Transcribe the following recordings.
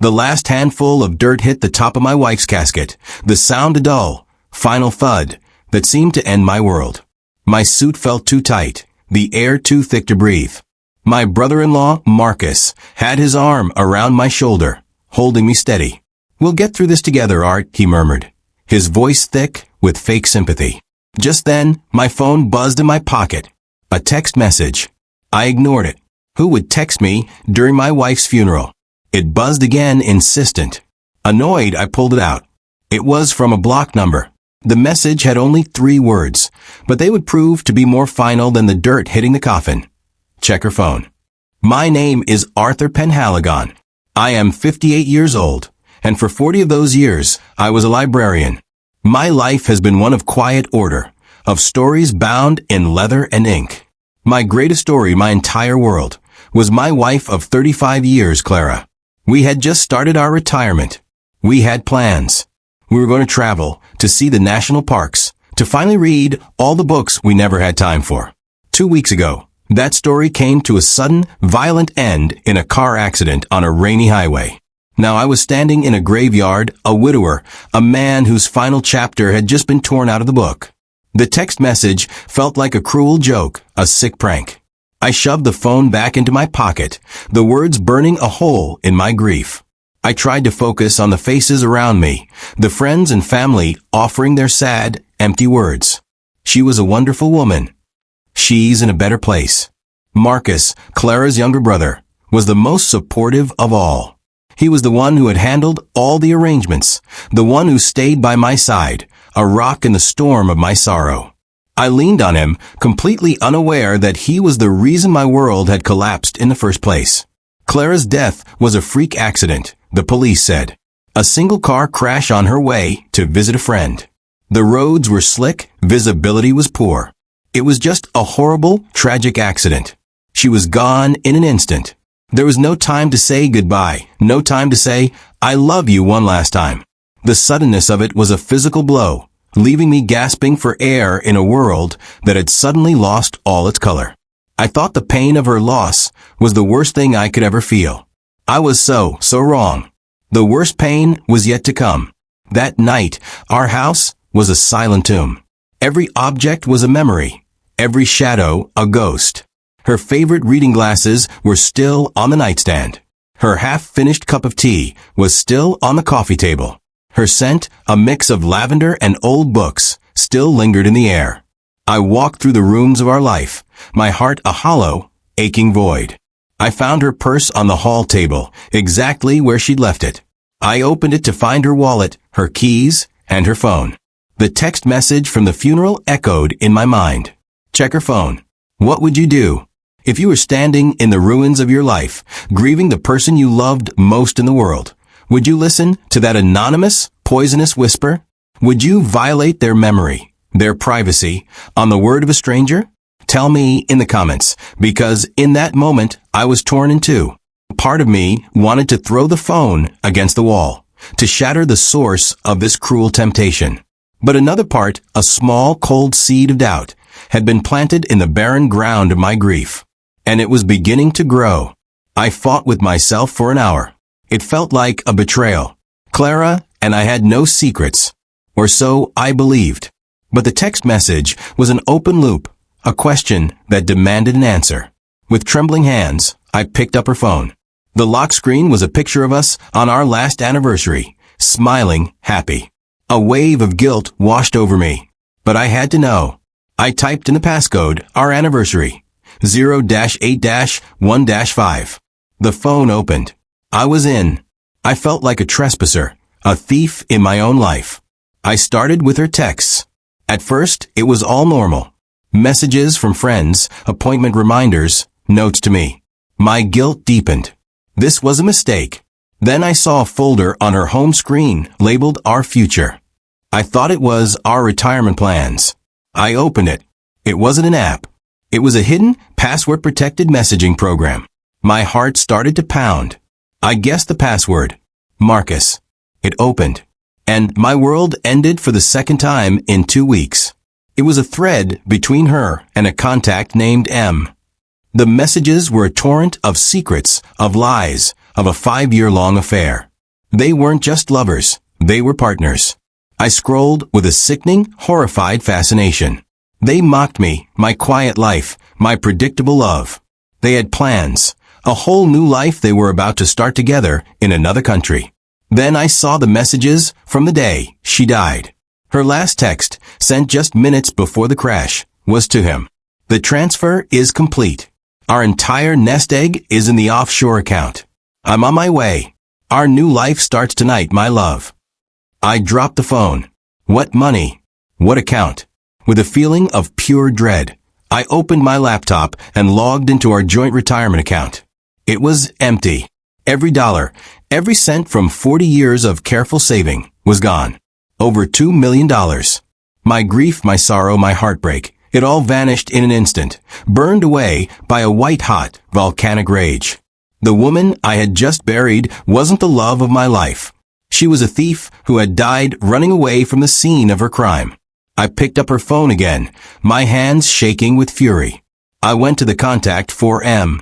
The last handful of dirt hit the top of my wife's casket, the sound a dull, final thud that seemed to end my world. My suit felt too tight, the air too thick to breathe. My brother-in-law, Marcus, had his arm around my shoulder, holding me steady. "We'll get through this together, Art," he murmured, his voice thick with fake sympathy. Just then, my phone buzzed in my pocket. A text message. I ignored it. Who would text me during my wife's funeral? It buzzed again, insistent. Annoyed, I pulled it out. It was from a blocked number. The message had only 3 words, but they would prove to be more final than the dirt hitting the coffin. Check her phone. My name is Arthur Penhaligon. I am 58 years old, and for 40 of those years, I was a librarian. My life has been one of quiet order, of stories bound in leather and ink. My greatest story, my entire world, was my wife of 35 years, Clara. We had just started our retirement. We had plans. We were going to travel, to see the national parks, to finally read all the books we never had time for. 2 weeks ago, that story came to a sudden, violent end in a car accident on a rainy highway. Now I was standing in a graveyard, a widower, a man whose final chapter had just been torn out of the book. The text message felt like a cruel joke, a sick prank. I shoved the phone back into my pocket, the words burning a hole in my grief. I tried to focus on the faces around me, the friends and family offering their sad, empty words. She was a wonderful woman. She's in a better place. Marcus, Clara's younger brother, was the most supportive of all. He was the one who had handled all the arrangements, the one who stayed by my side, a rock in the storm of my sorrow. I leaned on him, completely unaware that he was the reason my world had collapsed in the first place. Clara's death was a freak accident, the police said. A single car crash on her way to visit a friend. The roads were slick, visibility was poor. It was just a horrible, tragic accident. She was gone in an instant. There was no time to say goodbye, no time to say, "I love you" one last time. The suddenness of it was a physical blow, leaving me gasping for air in a world that had suddenly lost all its color. I thought the pain of her loss was the worst thing I could ever feel. I was so wrong. The worst pain was yet to come. That night, our house was a silent tomb. Every object was a memory, every shadow a ghost. Her favorite reading glasses were still on the nightstand. Her half-finished cup of tea was still on the coffee table. Her scent, a mix of lavender and old books, still lingered in the air. I walked through the rooms of our life, my heart a hollow, aching void. I found her purse on the hall table, exactly where she'd left it. I opened it to find her wallet, her keys, and her phone. The text message from the funeral echoed in my mind. Check her phone. What would you do? If you were standing in the ruins of your life, grieving the person you loved most in the world, would you listen to that anonymous, poisonous whisper? Would you violate their memory, their privacy, on the word of a stranger? Tell me in the comments, because in that moment, I was torn in two. Part of me wanted to throw the phone against the wall, to shatter the source of this cruel temptation. But another part, a small, cold seed of doubt, had been planted in the barren ground of my grief. And it was beginning to grow. I fought with myself for an hour. It felt like a betrayal. Clara and I had no secrets. Or so I believed. But the text message was an open loop, a question that demanded an answer. With trembling hands, I picked up her phone. The lock screen was a picture of us on our last anniversary, smiling, happy. A wave of guilt washed over me. But I had to know. I typed in the passcode, our anniversary. 0-8-1-5. The phone opened. I was in. I felt like a trespasser, a thief in my own life. I started with her texts. At first, it was all normal. Messages from friends, appointment reminders, notes to me. My guilt deepened. This was a mistake. Then I saw a folder on her home screen labeled Our Future. I thought it was Our Retirement Plans. I opened it. It wasn't an app. It was a hidden, password-protected messaging program. My heart started to pound. I guessed the password. Marcus. It opened. And my world ended for the second time in 2 weeks. It was a thread between her and a contact named M. The messages were a torrent of secrets, of lies, of a 5-year-long affair. They weren't just lovers, they were partners. I scrolled with a sickening, horrified fascination. They mocked me, my quiet life, my predictable love. They had plans, a whole new life they were about to start together in another country. Then I saw the messages from the day she died. Her last text, sent just minutes before the crash, was to him. The transfer is complete. Our entire nest egg is in the offshore account. I'm on my way. Our new life starts tonight, my love. I dropped the phone. What money? What account? With a feeling of pure dread, I opened my laptop and logged into our joint retirement account. It was empty. Every dollar, every cent from 40 years of careful saving was gone. Over $2 million. My grief, my sorrow, my heartbreak, it all vanished in an instant, burned away by a white-hot, volcanic rage. The woman I had just buried wasn't the love of my life. She was a thief who had died running away from the scene of her crime. I picked up her phone again, my hands shaking with fury. I went to the contact for M.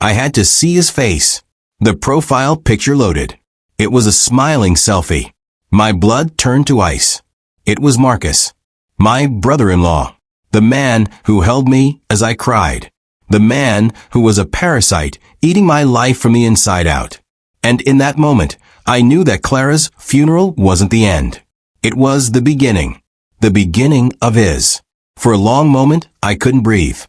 I had to see his face. The profile picture loaded. It was a smiling selfie. My blood turned to ice. It was Marcus, my brother-in-law, the man who held me as I cried, the man who was a parasite eating my life from the inside out. And in that moment, I knew that Clara's funeral wasn't the end. It was the beginning of his. For a long moment, I couldn't breathe.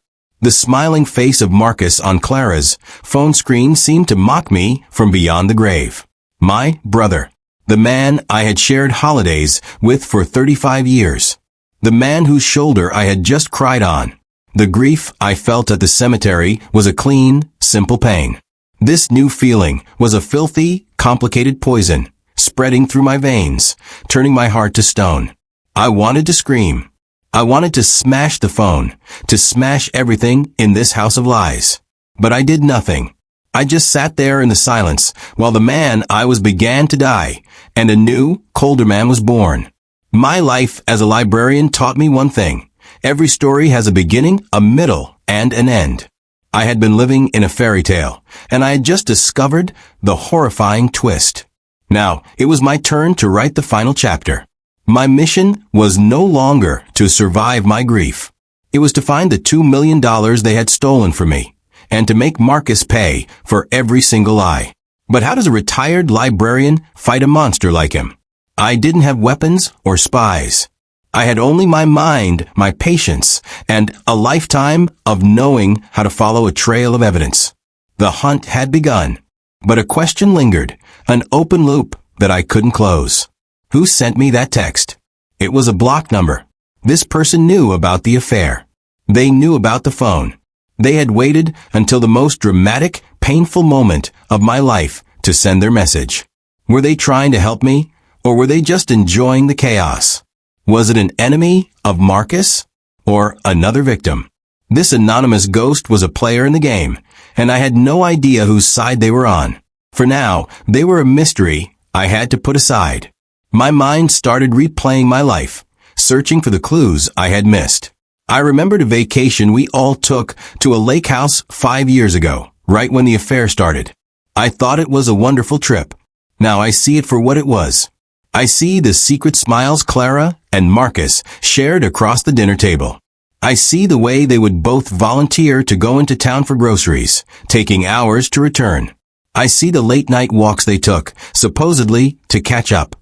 The smiling face of Marcus on Clara's phone screen seemed to mock me from beyond the grave. My brother. The man I had shared holidays with for 35 years. The man whose shoulder I had just cried on. The grief I felt at the cemetery was a clean, simple pain. This new feeling was a filthy, complicated poison, spreading through my veins, turning my heart to stone. I wanted to scream. I wanted to smash the phone, to smash everything in this house of lies. But I did nothing. I just sat there in the silence while the man I was began to die, and a new, colder man was born. My life as a librarian taught me one thing. Every story has a beginning, a middle, and an end. I had been living in a fairy tale, and I had just discovered the horrifying twist. Now, it was my turn to write the final chapter. My mission was no longer to survive my grief. It was to find the $2 million they had stolen from me, and to make Marcus pay for every single lie. But how does a retired librarian fight a monster like him? I didn't have weapons or spies. I had only my mind, my patience, and a lifetime of knowing how to follow a trail of evidence. The hunt had begun, but a question lingered, an open loop that I couldn't close. Who sent me that text? It was a block number. This person knew about the affair. They knew about the phone. They had waited until the most dramatic, painful moment of my life to send their message. Were they trying to help me, or were they just enjoying the chaos? Was it an enemy of Marcus, or another victim? This anonymous ghost was a player in the game, and I had no idea whose side they were on. For now, they were a mystery I had to put aside. My mind started replaying my life, searching for the clues I had missed. I remembered a vacation we all took to a lake house 5 years ago, right when the affair started. I thought it was a wonderful trip. Now I see it for what it was. I see the secret smiles Clara and Marcus shared across the dinner table. I see the way they would both volunteer to go into town for groceries, taking hours to return. I see the late-night walks they took, supposedly to catch up.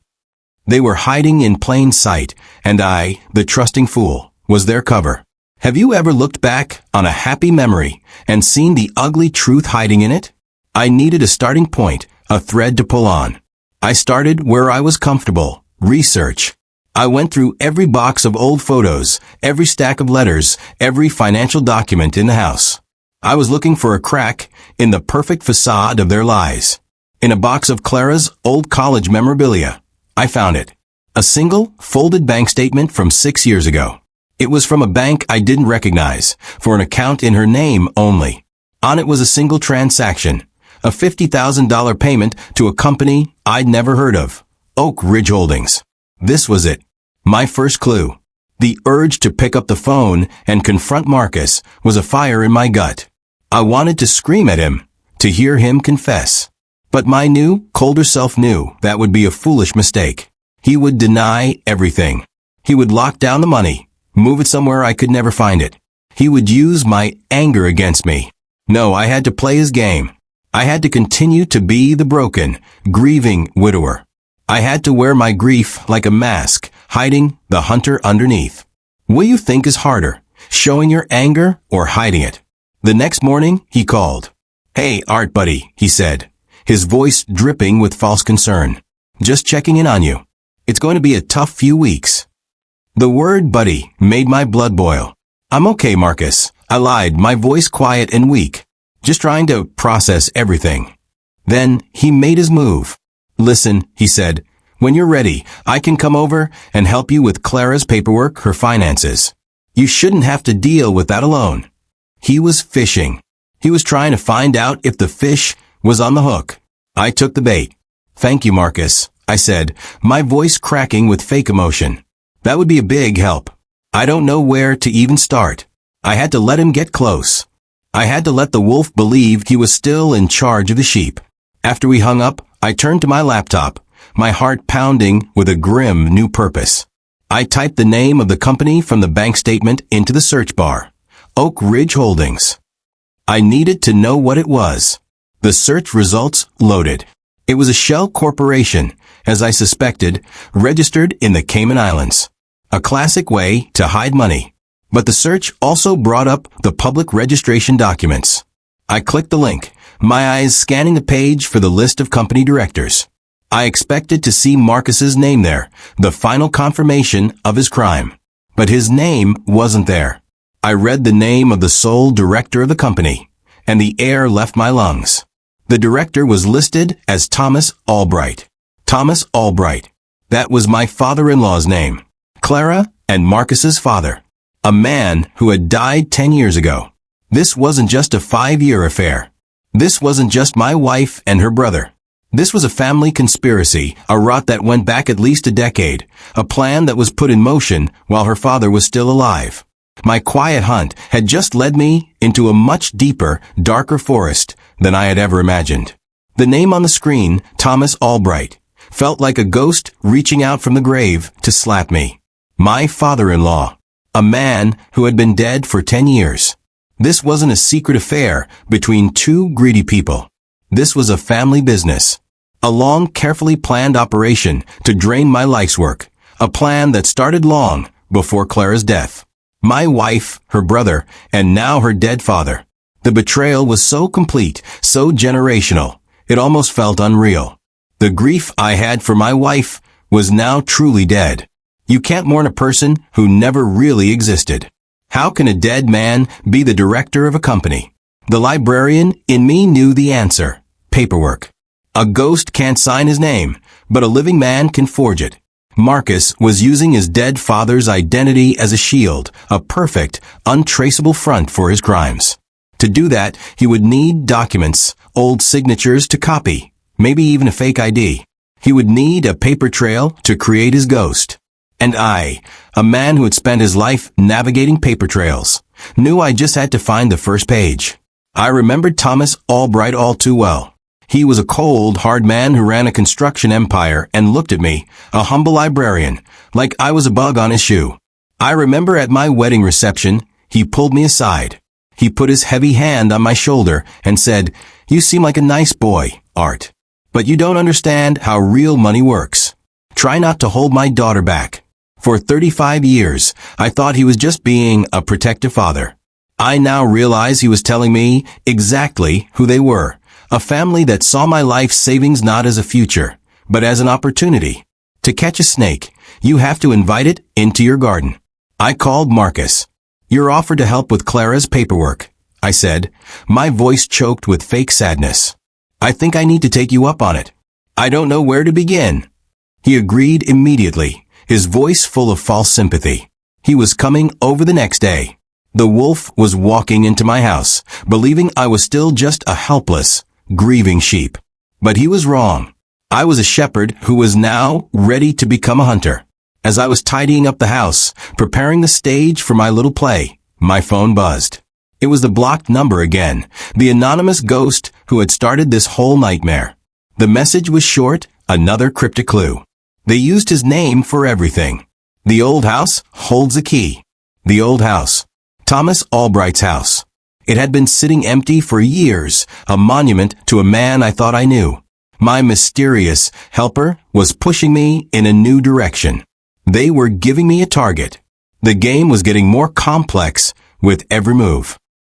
They were hiding in plain sight, and I, the trusting fool, was their cover. Have you ever looked back on a happy memory and seen the ugly truth hiding in it? I needed a starting point, a thread to pull on. I started where I was comfortable, research. I went through every box of old photos, every stack of letters, every financial document in the house. I was looking for a crack in the perfect facade of their lies. In a box of Clara's old college memorabilia, I found it. A single, folded bank statement from 6 years ago. It was from a bank I didn't recognize, for an account in her name only. On it was a single transaction, a $50,000 payment to a company I'd never heard of, Oak Ridge Holdings. This was it. My first clue. The urge to pick up the phone and confront Marcus was a fire in my gut. I wanted to scream at him, to hear him confess. But my new, colder self knew that would be a foolish mistake. He would deny everything. He would lock down the money, move it somewhere I could never find it. He would use my anger against me. No, I had to play his game. I had to continue to be the broken, grieving widower. I had to wear my grief like a mask, hiding the hunter underneath. What do you think is harder, showing your anger or hiding it? The next morning, he called. "Hey, Art buddy," he said, his voice dripping with false concern. "Just checking in on you. It's going to be a tough few weeks." The word buddy made my blood boil. "I'm okay, Marcus," I lied, my voice quiet and weak, just trying to process everything. Then he made his move. "Listen," he said, "when you're ready, I can come over and help you with Clara's paperwork, her finances. You shouldn't have to deal with that alone." He was fishing. He was trying to find out if the fish was on the hook. I took the bait. "Thank you, Marcus," I said, my voice cracking with fake emotion. "That would be a big help. I don't know where to even start." I had to let him get close. I had to let the wolf believe he was still in charge of the sheep. After we hung up, I turned to my laptop, my heart pounding with a grim new purpose. I typed the name of the company from the bank statement into the search bar. Oak Ridge Holdings. I needed to know what it was. The search results loaded. It was a shell corporation, as I suspected, registered in the Cayman Islands. A classic way to hide money. But the search also brought up the public registration documents. I clicked the link, my eyes scanning the page for the list of company directors. I expected to see Marcus's name there, the final confirmation of his crime. But his name wasn't there. I read the name of the sole director of the company, and the air left my lungs. The director was listed as Thomas Albright. Thomas Albright. That was my father-in-law's name. Clara and Marcus's father. A man who had died 10 years ago. This wasn't just a 5-year affair. This wasn't just my wife and her brother. This was a family conspiracy, a rot that went back at least a decade, a plan that was put in motion while her father was still alive. My quiet hunt had just led me into a much deeper, darker forest than I had ever imagined. The name on the screen, Thomas Albright, felt like a ghost reaching out from the grave to slap me. My father-in-law. A man who had been dead for 10 years. This wasn't a secret affair between two greedy people. This was a family business. A long, carefully planned operation to drain my life's work. A plan that started long before Clara's death. My wife, her brother, and now her dead father. The betrayal was so complete, so generational, it almost felt unreal. The grief I had for my wife was now truly dead. You can't mourn a person who never really existed. How can a dead man be the director of a company? The librarian in me knew the answer. Paperwork. A ghost can't sign his name, but a living man can forge it. Marcus was using his dead father's identity as a shield, a perfect, untraceable front for his crimes. To do that, he would need documents, old signatures to copy, maybe even a fake ID. He would need a paper trail to create his ghost. And I, a man who had spent his life navigating paper trails, knew I just had to find the first page. I remembered Thomas Albright all too well. He was a cold, hard man who ran a construction empire and looked at me, a humble librarian, like I was a bug on his shoe. I remember at my wedding reception, he pulled me aside. He put his heavy hand on my shoulder and said, "You seem like a nice boy, Art. But you don't understand how real money works. Try not to hold my daughter back." For 35 years, I thought he was just being a protective father. I now realize he was telling me exactly who they were. A family that saw my life savings not as a future, but as an opportunity. To catch a snake, you have to invite it into your garden. I called Marcus. "You're offered to help with Clara's paperwork," I said, my voice choked with fake sadness. "I think I need to take you up on it. I don't know where to begin." He agreed immediately, his voice full of false sympathy. He was coming over the next day. The wolf was walking into my house, believing I was still just a helpless, grieving sheep. But he was wrong. I was a shepherd who was now ready to become a hunter. As I was tidying up the house, preparing the stage for my little play, my phone buzzed. It was the blocked number again, the anonymous ghost who had started this whole nightmare. The message was short, another cryptic clue. They used his name for everything. The old house holds a key. The old house. Thomas Albright's house. It had been sitting empty for years, a monument to a man I thought I knew. My mysterious helper was pushing me in a new direction. They were giving me a target. The game was getting more complex with every move.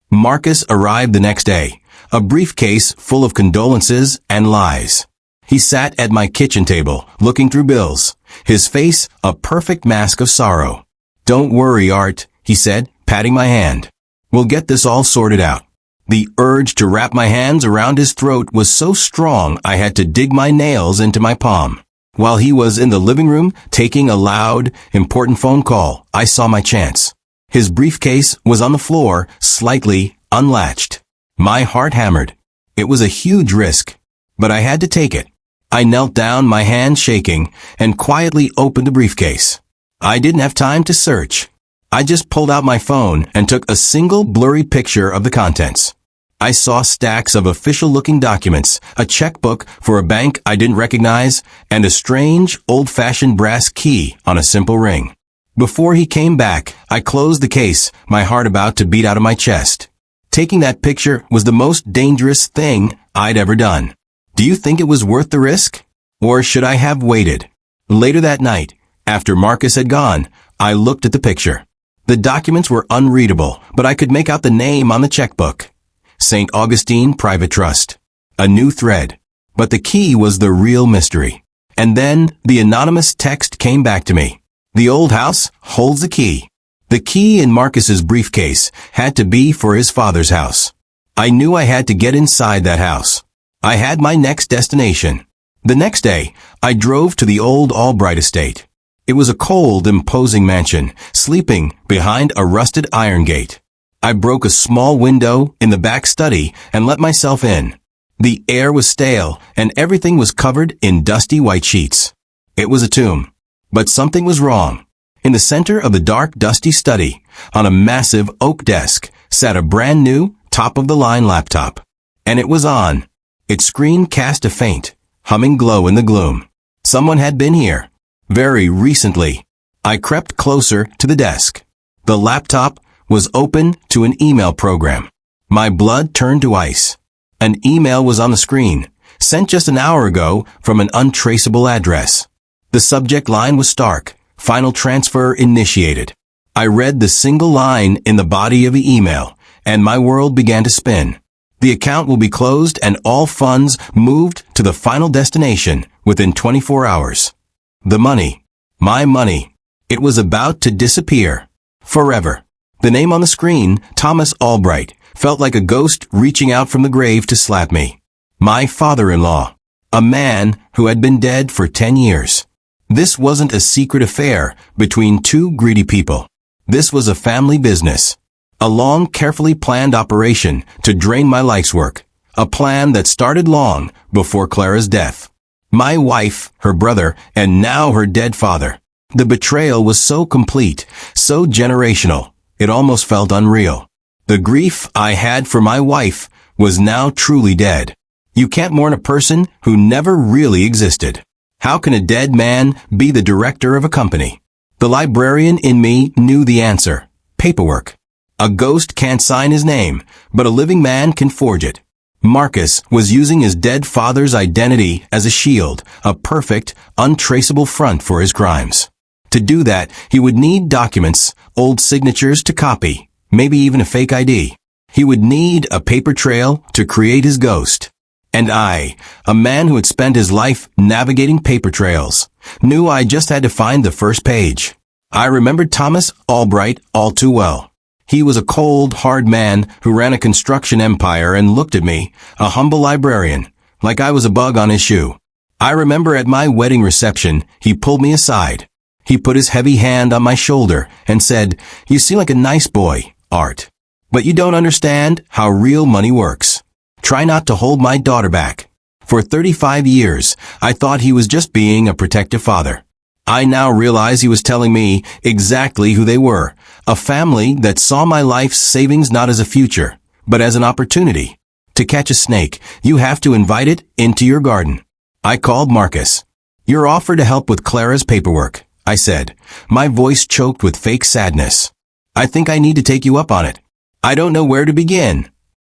Marcus arrived the next day, a briefcase full of condolences and lies. He sat at my kitchen table, looking through bills, his face a perfect mask of sorrow. "Don't worry, Art," he said, patting my hand. "We'll get this all sorted out." The urge to wrap my hands around his throat was so strong I had to dig my nails into my palm. While he was in the living room taking a loud, important phone call, I saw my chance. His briefcase was on the floor, slightly unlatched. My heart hammered. It was a huge risk, but I had to take it. I knelt down, my hands shaking, and quietly opened the briefcase. I didn't have time to search. I just pulled out my phone and took a single blurry picture of the contents. I saw stacks of official-looking documents, a checkbook for a bank I didn't recognize, and a strange, old-fashioned brass key on a simple ring. Before he came back, I closed the case, my heart about to beat out of my chest. Taking that picture was the most dangerous thing I'd ever done. Do you think it was worth the risk? Or should I have waited? Later that night, after Marcus had gone, I looked at the picture. The documents were unreadable, but I could make out the name on the checkbook. St. Augustine Private Trust. A new thread. But the key was the real mystery. And then the anonymous text came back to me. The old house holds the key. The key in Marcus's briefcase had to be for his father's house. I knew I had to get inside that house. I had my next destination. The next day, I drove to the old Albright estate. It was a cold, imposing mansion, sleeping behind a rusted iron gate. I broke a small window in the back study and let myself in. The air was stale, and everything was covered in dusty white sheets. It was a tomb. But something was wrong. In the center of the dark, dusty study, on a massive oak desk, sat a brand new, top-of-the-line laptop. And it was on. Its screen cast a faint, humming glow in the gloom. Someone had been here. Very recently. I crept closer to the desk. The laptop was open to an email program. My blood turned to ice. An email was on the screen, sent just an hour ago from an untraceable address. The subject line was stark. Final transfer initiated. I read the single line in the body of the email, and my world began to spin. The account will be closed and all funds moved to the final destination within 24 hours. The money. My money. It was about to disappear. Forever. The name on the screen, Thomas Albright, felt like a ghost reaching out from the grave to slap me. My father-in-law. A man who had been dead for 10 years. This wasn't a secret affair between two greedy people. This was a family business. A long, carefully planned operation to drain my life's work. A plan that started long before Clara's death. My wife, her brother, and now her dead father. The betrayal was so complete, so generational, it almost felt unreal. The grief I had for my wife was now truly dead. You can't mourn a person who never really existed. How can a dead man be the director of a company? The librarian in me knew the answer. Paperwork. A ghost can't sign his name, but a living man can forge it. Marcus was using his dead father's identity as a shield, a perfect, untraceable front for his crimes. To do that, he would need documents, old signatures to copy, maybe even a fake ID. He would need a paper trail to create his ghost. And I, a man who had spent his life navigating paper trails, knew I just had to find the first page. I remembered Thomas Albright all too well. He was a cold, hard man who ran a construction empire and looked at me, a humble librarian, like I was a bug on his shoe. I remember at my wedding reception, he pulled me aside. He put his heavy hand on my shoulder and said, "You seem like a nice boy, Art. But you don't understand how real money works. Try not to hold my daughter back." For 35 years, I thought he was just being a protective father. I now realize he was telling me exactly who they were, a family that saw my life's savings not as a future, but as an opportunity. To catch a snake, you have to invite it into your garden. I called Marcus. "Your offer to help with Clara's paperwork," I said, my voice choked with fake sadness. "I think I need to take you up on it. I don't know where to begin."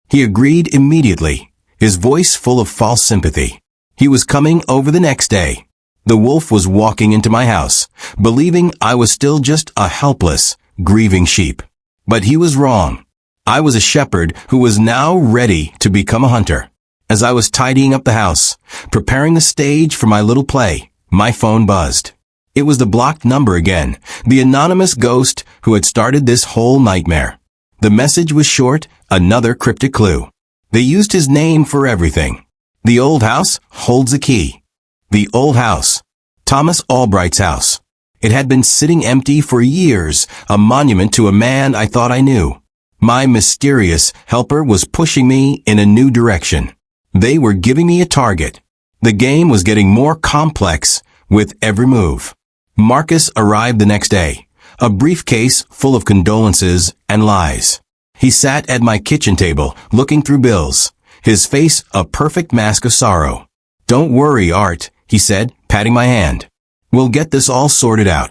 He agreed immediately, his voice full of false sympathy. He was coming over the next day. The wolf was walking into my house, believing I was still just a helpless, grieving sheep. But he was wrong. I was a shepherd who was now ready to become a hunter. As I was tidying up the house, preparing the stage for my little play, my phone buzzed. It was the blocked number again, the anonymous ghost who had started this whole nightmare. The message was short, another cryptic clue. They used his name for everything. "The old house holds the key." The old house. Thomas Albright's house. It had been sitting empty for years, a monument to a man I thought I knew. My mysterious helper was pushing me in a new direction. They were giving me a target. The game was getting more complex with every move. Marcus arrived the next day, a briefcase full of condolences and lies. He sat at my kitchen table, looking through bills, his face a perfect mask of sorrow. "Don't worry, Art," he said, patting my hand. "We'll get this all sorted out."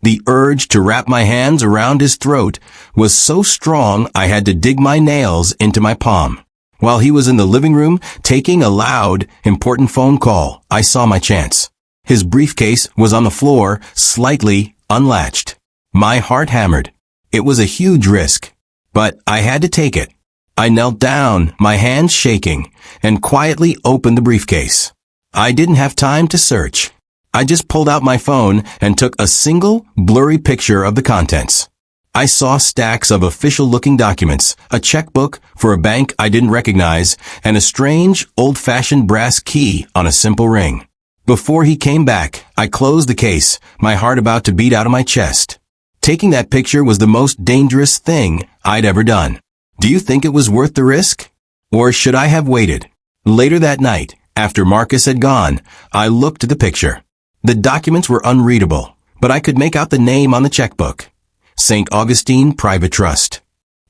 The urge to wrap my hands around his throat was so strong I had to dig my nails into my palm. While he was in the living room taking a loud, important phone call, I saw my chance. His briefcase was on the floor, slightly unlatched. My heart hammered. It was a huge risk, but I had to take it. I knelt down, my hands shaking, and quietly opened the briefcase. I didn't have time to search. I just pulled out my phone and took a single, blurry picture of the contents. I saw stacks of official-looking documents, a checkbook for a bank I didn't recognize, and a strange, old-fashioned brass key on a simple ring. Before he came back, I closed the case, my heart about to beat out of my chest. Taking that picture was the most dangerous thing I'd ever done. Do you think it was worth the risk? Or should I have waited? Later that night, after Marcus had gone, I looked at the picture. The documents were unreadable, but I could make out the name on the checkbook. St. Augustine Private Trust.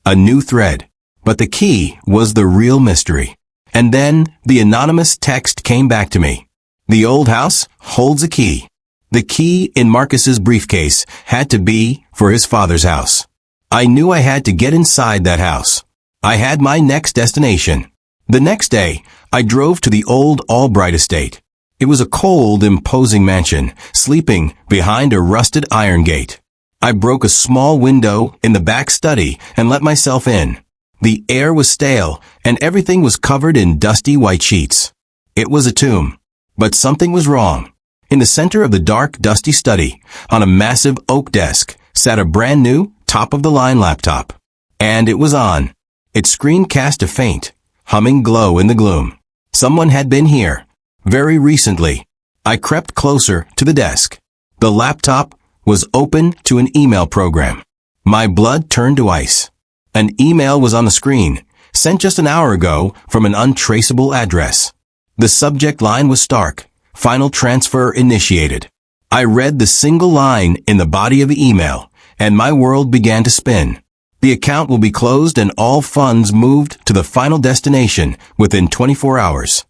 A new thread. But the key was the real mystery. And then the anonymous text came back to me. "The old house holds a key." The key in Marcus's briefcase had to be for his father's house. I knew I had to get inside that house. I had my next destination. The next day, I drove to the old Albright estate. It was a cold, imposing mansion, sleeping behind a rusted iron gate. I broke a small window in the back study and let myself in. The air was stale, and everything was covered in dusty white sheets. It was a tomb. But something was wrong. In the center of the dark, dusty study, on a massive oak desk, sat a brand-new, top-of-the-line laptop. And it was on. Its screen cast a faint, humming glow in the gloom. Someone had been here. Very recently. I crept closer to the desk. The laptop was open to an email program. My blood turned to ice. An email was on the screen, sent just an hour ago from an untraceable address. The subject line was stark. Final transfer initiated. I read the single line in the body of the email, and my world began to spin. The account will be closed and all funds moved to the final destination within 24 hours.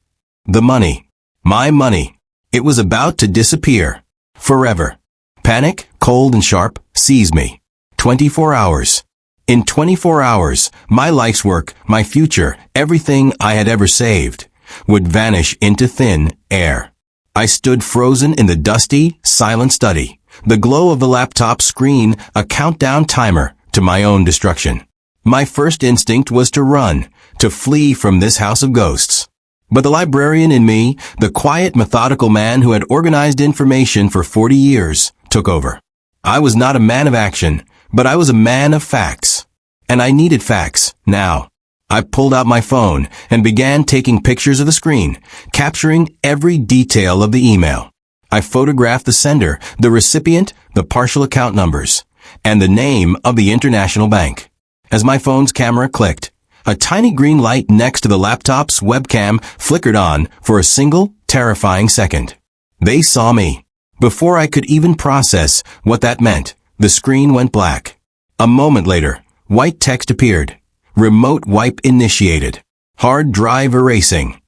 The money. My money. It was about to disappear. Forever. Panic, cold and sharp, seized me. 24 hours. In 24 hours, my life's work, my future, everything I had ever saved, would vanish into thin air. I stood frozen in the dusty, silent study, the glow of the laptop screen a countdown timer to my own destruction. My first instinct was to run, to flee from this house of ghosts. But the librarian in me, the quiet, methodical man who had organized information for 40 years, took over. I was not a man of action, but I was a man of facts. And I needed facts, now. I pulled out my phone and began taking pictures of the screen, capturing every detail of the email. I photographed the sender, the recipient, the partial account numbers, and the name of the international bank. As my phone's camera clicked, a tiny green light next to the laptop's webcam flickered on for a single, terrifying second. They saw me. Before I could even process what that meant, the screen went black. A moment later, white text appeared. Remote wipe initiated. Hard drive erasing.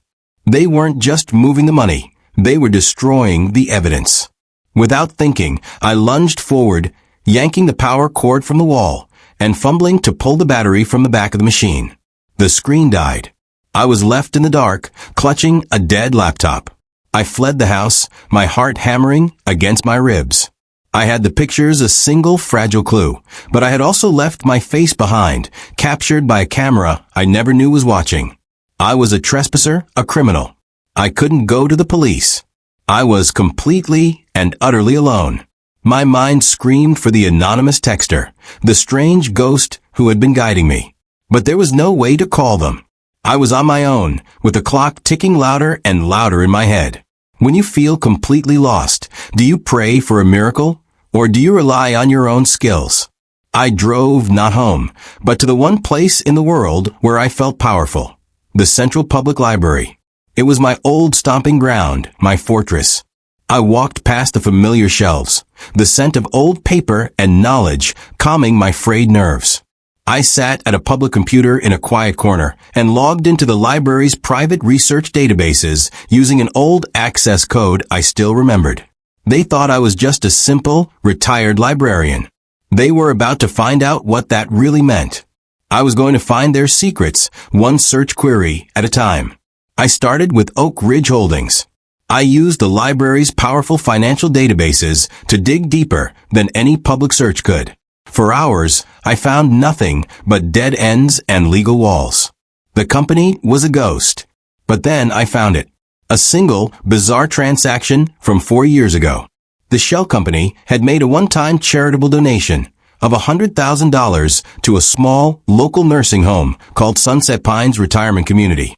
They weren't just moving the money. They were destroying the evidence. Without thinking, I lunged forward, yanking the power cord from the wall, and fumbling to pull the battery from the back of the machine. The screen died. I was left in the dark, clutching a dead laptop. I fled the house, my heart hammering against my ribs. I had the pictures a single fragile clue, but I had also left my face behind, captured by a camera I never knew was watching. I was a trespasser, a criminal. I couldn't go to the police. I was completely and utterly alone. My mind screamed for the anonymous texter, the strange ghost who had been guiding me. But there was no way to call them. I was on my own, with the clock ticking louder and louder in my head. When you feel completely lost, do you pray for a miracle, or do you rely on your own skills? I drove not home, but to the one place in the world where I felt powerful, the Central Public Library. It was my old stomping ground, my fortress. I walked past the familiar shelves, the scent of old paper and knowledge calming my frayed nerves. I sat at a public computer in a quiet corner and logged into the library's private research databases using an old access code I still remembered. They thought I was just a simple, retired librarian. They were about to find out what that really meant. I was going to find their secrets, one search query at a time. I started with Oak Ridge Holdings. I used the library's powerful financial databases to dig deeper than any public search could. For hours, I found nothing but dead ends and legal walls. The company was a ghost. But then I found it. A single, bizarre transaction from 4 years ago. The shell company had made a one-time charitable donation of $100,000 to a small, local nursing home called Sunset Pines Retirement Community.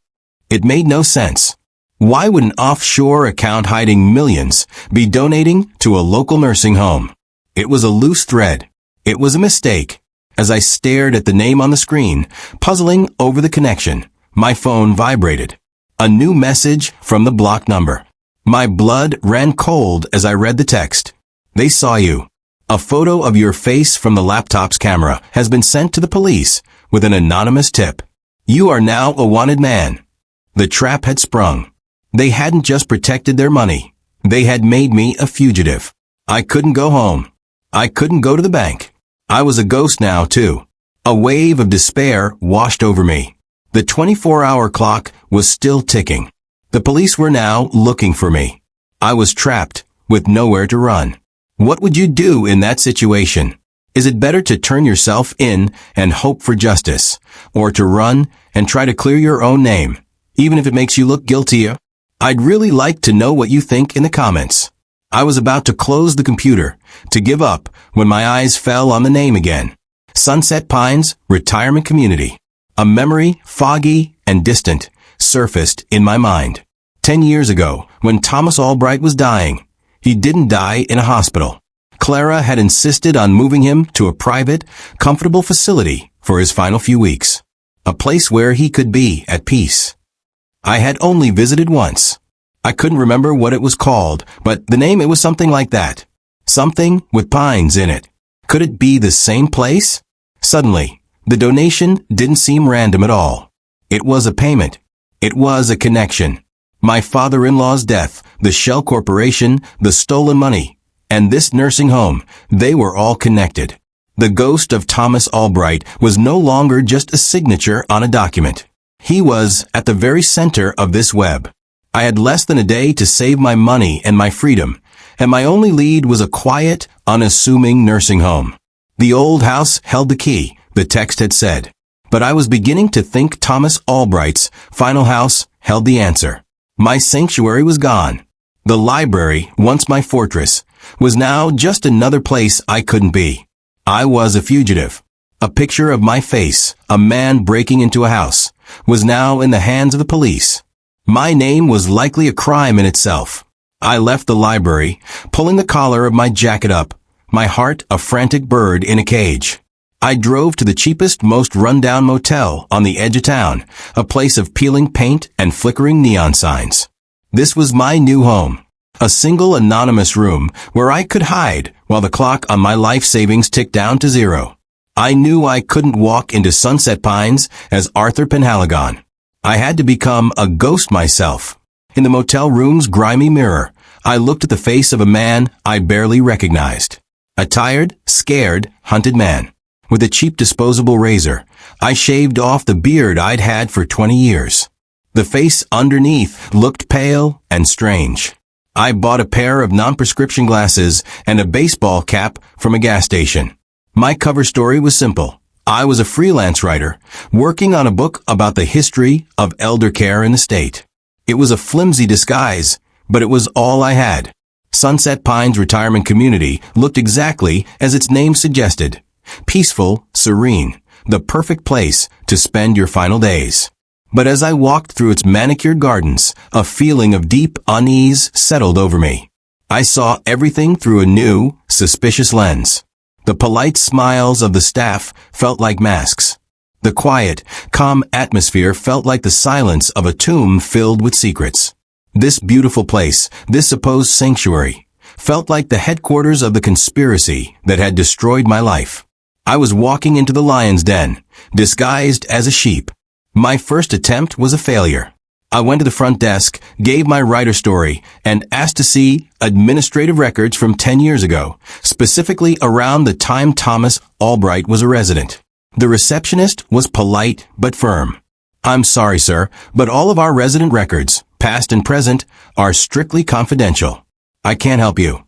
It made no sense. Why would an offshore account hiding millions be donating to a local nursing home? It was a loose thread. It was a mistake. As I stared at the name on the screen, puzzling over the connection, my phone vibrated. A new message from the blocked number. My blood ran cold as I read the text. They saw you. A photo of your face from the laptop's camera has been sent to the police with an anonymous tip. You are now a wanted man. The trap had sprung. They hadn't just protected their money. They had made me a fugitive. I couldn't go home. I couldn't go to the bank. I was a ghost now, too. A wave of despair washed over me. The 24-hour clock was still ticking. The police were now looking for me. I was trapped, with nowhere to run. What would you do in that situation? Is it better to turn yourself in and hope for justice, or to run and try to clear your own name, even if it makes you look guiltier? I'd really like to know what you think in the comments. I was about to close the computer, to give up, when my eyes fell on the name again. Sunset Pines Retirement Community. A memory, foggy and distant, surfaced in my mind. 10 years ago, when Thomas Albright was dying, he didn't die in a hospital. Clara had insisted on moving him to a private, comfortable facility for his final few weeks. A place where he could be at peace. I had only visited once. I couldn't remember what it was called, but the name, it was something like that. Something with pines in it. Could it be the same place? Suddenly, the donation didn't seem random at all. It was a payment. It was a connection. My father-in-law's death, the Shell Corporation, the stolen money, and this nursing home, they were all connected. The ghost of Thomas Albright was no longer just a signature on a document. He was at the very center of this web. I had less than a day to save my money and my freedom, and my only lead was a quiet, unassuming nursing home. The old house held the key, the text had said. But I was beginning to think Thomas Albright's final house held the answer. My sanctuary was gone. The library, once my fortress, was now just another place I couldn't be. I was a fugitive. A picture of my face, a man breaking into a house, was now in the hands of the police. My name was likely a crime in itself. I left the library, pulling the collar of my jacket up, my heart a frantic bird in a cage. I drove to the cheapest, most run-down motel on the edge of town, a place of peeling paint and flickering neon signs. This was my new home. A single anonymous room where I could hide while the clock on my life savings ticked down to zero. I knew I couldn't walk into Sunset Pines as Arthur Penhaligon. I had to become a ghost myself. In the motel room's grimy mirror, I looked at the face of a man I barely recognized. A tired, scared, hunted man. With a cheap disposable razor, I shaved off the beard I'd had for 20 years. The face underneath looked pale and strange. I bought a pair of non-prescription glasses and a baseball cap from a gas station. My cover story was simple. I was a freelance writer, working on a book about the history of elder care in the state. It was a flimsy disguise, but it was all I had. Sunset Pines Retirement Community looked exactly as its name suggested. Peaceful, serene, the perfect place to spend your final days. But as I walked through its manicured gardens, a feeling of deep unease settled over me. I saw everything through a new, suspicious lens. The polite smiles of the staff felt like masks. The quiet, calm atmosphere felt like the silence of a tomb filled with secrets. This beautiful place, this supposed sanctuary, felt like the headquarters of the conspiracy that had destroyed my life. I was walking into the lion's den, disguised as a sheep. My first attempt was a failure. I went to the front desk, gave my writer story, and asked to see administrative records from 10 years ago, specifically around the time Thomas Albright was a resident. The receptionist was polite but firm. "I'm sorry, sir, but all of our resident records, past and present, are strictly confidential. I can't help you."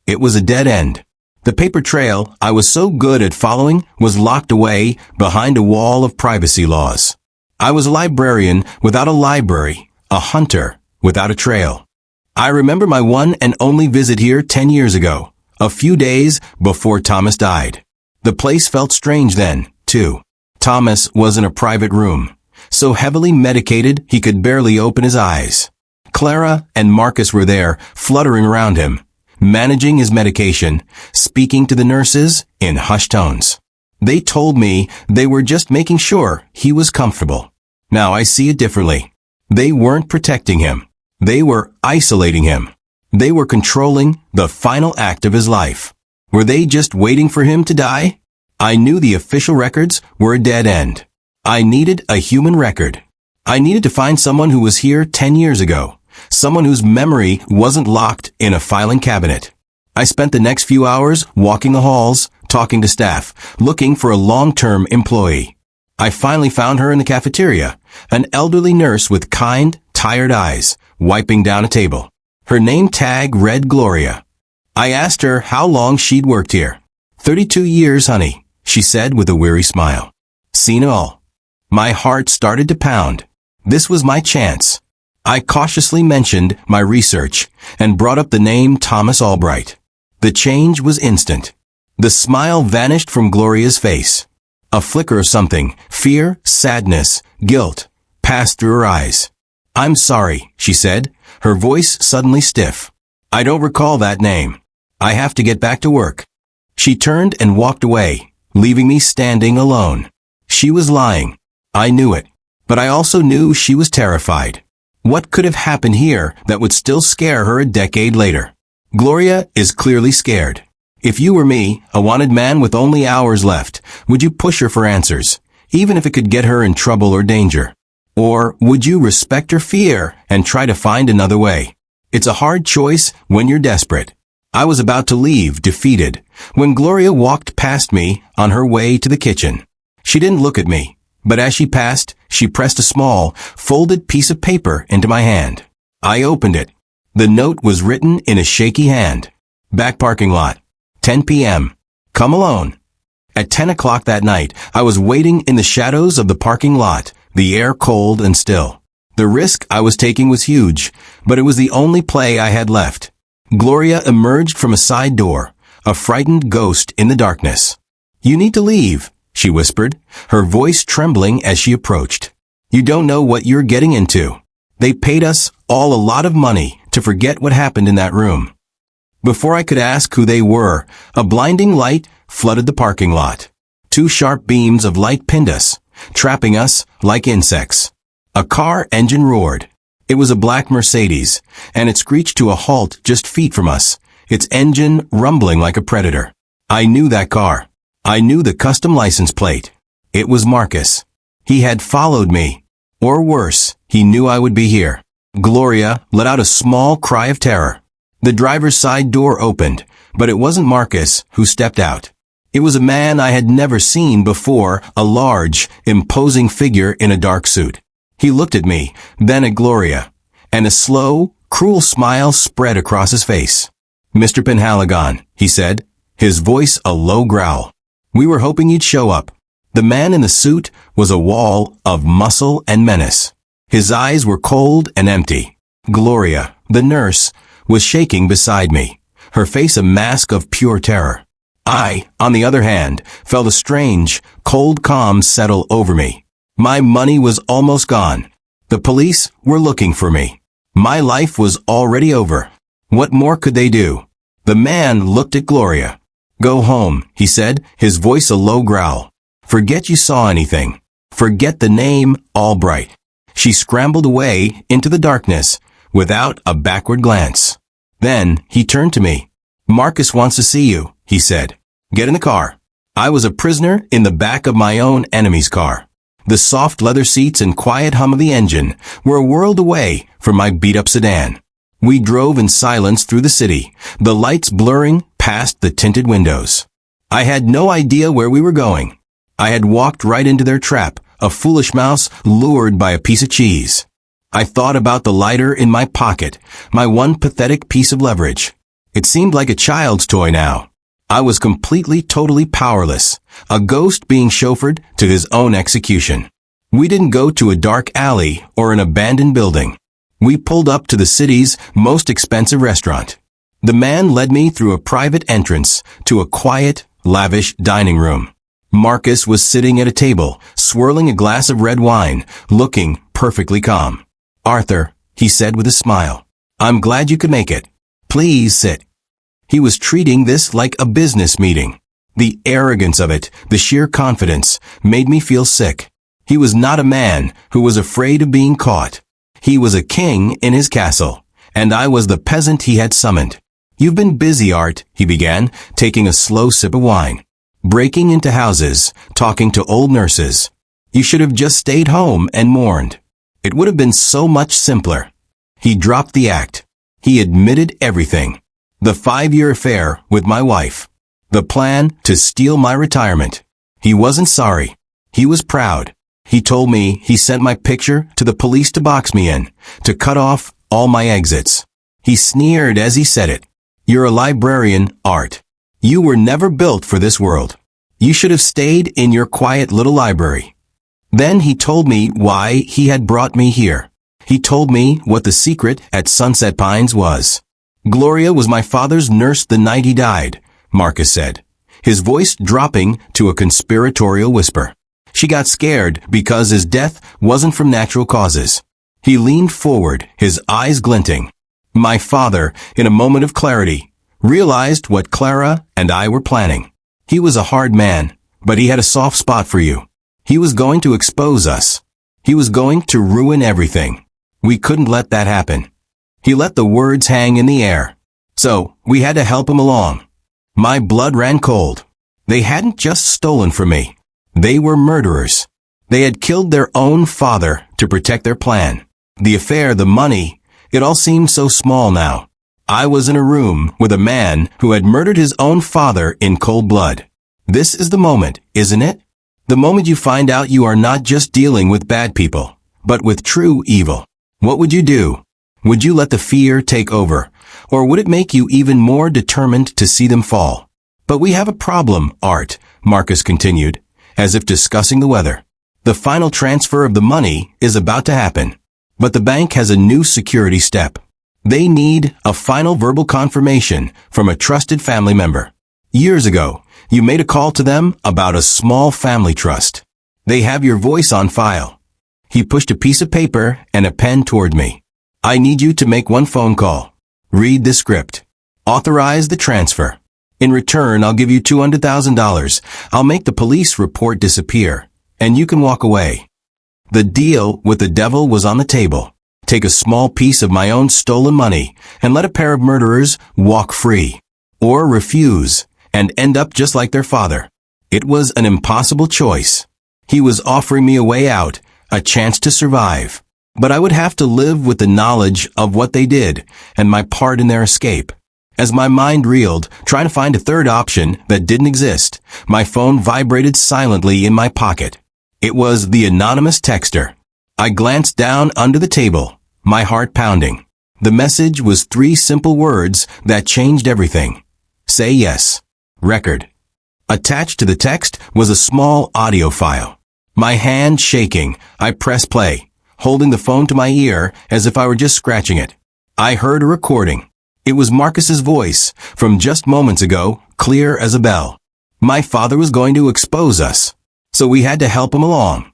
It was a dead end. The paper trail I was so good at following was locked away behind a wall of privacy laws. I was a librarian without a library, a hunter without a trail. I remember my one and only visit here 10 years ago, a few days before Thomas died. The place felt strange then, too. Thomas was in a private room, so heavily medicated he could barely open his eyes. Clara and Marcus were there, fluttering around him, managing his medication, speaking to the nurses in hushed tones. They told me they were just making sure he was comfortable. Now I see it differently. They weren't protecting him. They were isolating him. They were controlling the final act of his life. Were they just waiting for him to die? I knew the official records were a dead end. I needed a human record. I needed to find someone who was here 10 years ago, someone whose memory wasn't locked in a filing cabinet. I spent the next few hours walking the halls, talking to staff, looking for a long-term employee. I finally found her in the cafeteria, an elderly nurse with kind, tired eyes, wiping down a table. Her name tag read Gloria. I asked her how long she'd worked here. 32 years, honey, she said with a weary smile. Seen it all. My heart started to pound. This was my chance. I cautiously mentioned my research and brought up the name Thomas Albright. The change was instant. The smile vanished from Gloria's face. A flicker of something, fear, sadness, guilt, passed through her eyes. "I'm sorry," she said, her voice suddenly stiff. "I don't recall that name. I have to get back to work." She turned and walked away, leaving me standing alone. She was lying. I knew it. But I also knew she was terrified. What could have happened here that would still scare her a decade later? Gloria is clearly scared. If you were me, a wanted man with only hours left, would you push her for answers, even if it could get her in trouble or danger? Or would you respect her fear and try to find another way? It's a hard choice when you're desperate. I was about to leave, defeated, when Gloria walked past me on her way to the kitchen. She didn't look at me, but as she passed, she pressed a small, folded piece of paper into my hand. I opened it. The note was written in a shaky hand. Back parking lot. 10 p.m. Come alone. At 10 o'clock that night, I was waiting in the shadows of the parking lot, the air cold and still. The risk I was taking was huge, but it was the only play I had left. Gloria emerged from a side door, a frightened ghost in the darkness. "You need to leave," she whispered, her voice trembling as she approached. "You don't know what you're getting into. They paid us all a lot of money to forget what happened in that room." Before I could ask who they were, a blinding light flooded the parking lot. Two sharp beams of light pinned us, trapping us like insects. A car engine roared. It was a black Mercedes, and it screeched to a halt just feet from us, its engine rumbling like a predator. I knew that car. I knew the custom license plate. It was Marcus. He had followed me. Or worse, he knew I would be here. Gloria let out a small cry of terror. The driver's side door opened, but it wasn't Marcus who stepped out. It was a man I had never seen before, a large, imposing figure in a dark suit. He looked at me, then at Gloria, and a slow, cruel smile spread across his face. "Mr. Penhaligon," he said, his voice a low growl. "We were hoping you'd show up." The man in the suit was a wall of muscle and menace. His eyes were cold and empty. Gloria, the nurse, was shaking beside me, her face a mask of pure terror. I, on the other hand, felt a strange, cold calm settle over me. My money was almost gone. The police were looking for me. My life was already over. What more could they do? The man looked at Gloria. "Go home," he said, his voice a low growl. "Forget you saw anything. Forget the name Albright." She scrambled away into the darkness without a backward glance. Then he turned to me. "Marcus wants to see you," he said. "Get in the car." I was a prisoner in the back of my own enemy's car. The soft leather seats and quiet hum of the engine were a world away from my beat-up sedan. We drove in silence through the city, the lights blurring past the tinted windows. I had no idea where we were going. I had walked right into their trap, a foolish mouse lured by a piece of cheese. I thought about the lighter in my pocket, my one pathetic piece of leverage. It seemed like a child's toy now. I was completely, totally powerless, a ghost being chauffeured to his own execution. We didn't go to a dark alley or an abandoned building. We pulled up to the city's most expensive restaurant. The man led me through a private entrance to a quiet, lavish dining room. Marcus was sitting at a table, swirling a glass of red wine, looking perfectly calm. "Arthur," he said with a smile, "I'm glad you could make it. Please sit." He was treating this like a business meeting. The arrogance of it, the sheer confidence, made me feel sick. He was not a man who was afraid of being caught. He was a king in his castle, and I was the peasant he had summoned. "You've been busy, Art," he began, taking a slow sip of wine. "Breaking into houses, talking to old nurses. You should have just stayed home and mourned. It would have been so much simpler." He dropped the act. He admitted everything. The 5-year affair with my wife. The plan to steal my retirement. He wasn't sorry. He was proud. He told me he sent my picture to the police to box me in, to cut off all my exits. He sneered as he said it. "You're a librarian, Art. You were never built for this world. You should have stayed in your quiet little library." Then he told me why he had brought me here. He told me what the secret at Sunset Pines was. "Gloria was my father's nurse the night he died," Marcus said, his voice dropping to a conspiratorial whisper. "She got scared because his death wasn't from natural causes." He leaned forward, his eyes glinting. My father, in a moment of clarity, realized what Clara and I were planning. He was a hard man, but he had a soft spot for you. He was going to expose us. He was going to ruin everything. We couldn't let that happen. He let the words hang in the air. So, we had to help him along. My blood ran cold. They hadn't just stolen from me. They were murderers. They had killed their own father to protect their plan. The affair, the money, it all seemed so small now. I was in a room with a man who had murdered his own father in cold blood. This is the moment, isn't it? The moment you find out you are not just dealing with bad people, but with true evil. What would you do? Would you let the fear take over, or would it make you even more determined to see them fall? "But we have a problem, Art," Marcus continued, as if discussing the weather. "The final transfer of the money is about to happen, but the bank has a new security step. They need a final verbal confirmation from a trusted family member. Years ago, you made a call to them about a small family trust. They have your voice on file." He pushed a piece of paper and a pen toward me. "I need you to make one phone call. Read the script. Authorize the transfer. In return, I'll give you $200,000. I'll make the police report disappear, and you can walk away." The deal with the devil was on the table. Take a small piece of my own stolen money and let a pair of murderers walk free. Or refuse and end up just like their father. It was an impossible choice. He was offering me a way out, a chance to survive. But I would have to live with the knowledge of what they did and my part in their escape. As my mind reeled, trying to find a third option that didn't exist, my phone vibrated silently in my pocket. It was the anonymous texter. I glanced down under the table, my heart pounding. The message was 3 simple words that changed everything. Say yes. Record. Attached to the text was a small audio file. My hand shaking, I pressed play, holding the phone to my ear as if I were just scratching it. I heard a recording. It was Marcus's voice, from just moments ago, clear as a bell. My father was going to expose us, so we had to help him along.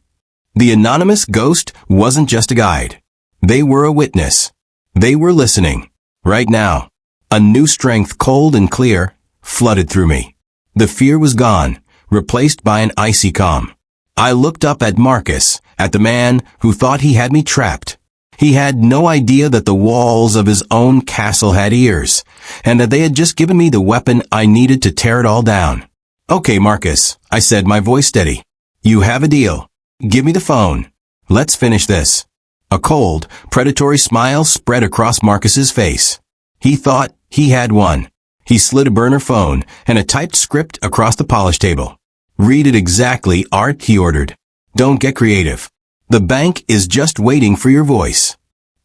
The anonymous ghost wasn't just a guide. They were a witness. They were listening. Right now, a new strength, cold and clear, flooded through me. The fear was gone, replaced by an icy calm. I looked up at Marcus, at the man who thought he had me trapped. He had no idea that the walls of his own castle had ears, and that they had just given me the weapon I needed to tear it all down. Okay, Marcus, I said, my voice steady. You have a deal. Give me the phone. Let's finish this. A cold, predatory smile spread across Marcus's face. He thought he had won. He slid a burner phone and a typed script across the polish table. Read it exactly, Art, he ordered. Don't get creative. The bank is just waiting for your voice.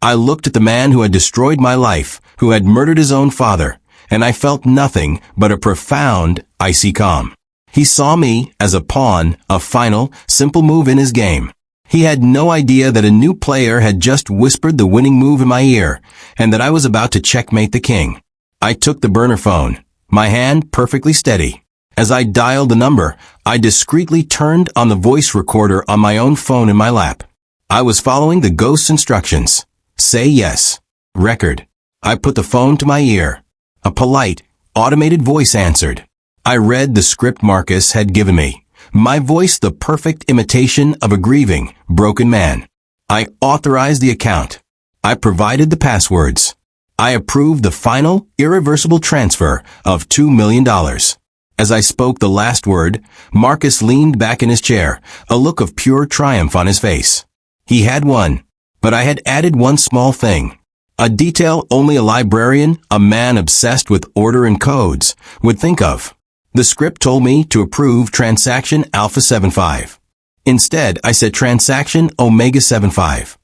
I looked at the man who had destroyed my life, who had murdered his own father, and I felt nothing but a profound, icy calm. He saw me as a pawn, a final, simple move in his game. He had no idea that a new player had just whispered the winning move in my ear, and that I was about to checkmate the king. I took the burner phone, my hand perfectly steady. As I dialed the number, I discreetly turned on the voice recorder on my own phone in my lap. I was following the ghost's instructions. Say yes. Record. I put the phone to my ear. A polite, automated voice answered. I read the script Marcus had given me. My voice the perfect imitation of a grieving, broken man. I authorized the account. I provided the passwords. I approved the final, irreversible transfer of $2 million. As I spoke the last word, Marcus leaned back in his chair, a look of pure triumph on his face. He had won, but I had added one small thing. A detail only a librarian, a man obsessed with order and codes, would think of. The script told me to approve transaction Alpha 75. Instead, I said transaction Omega 75.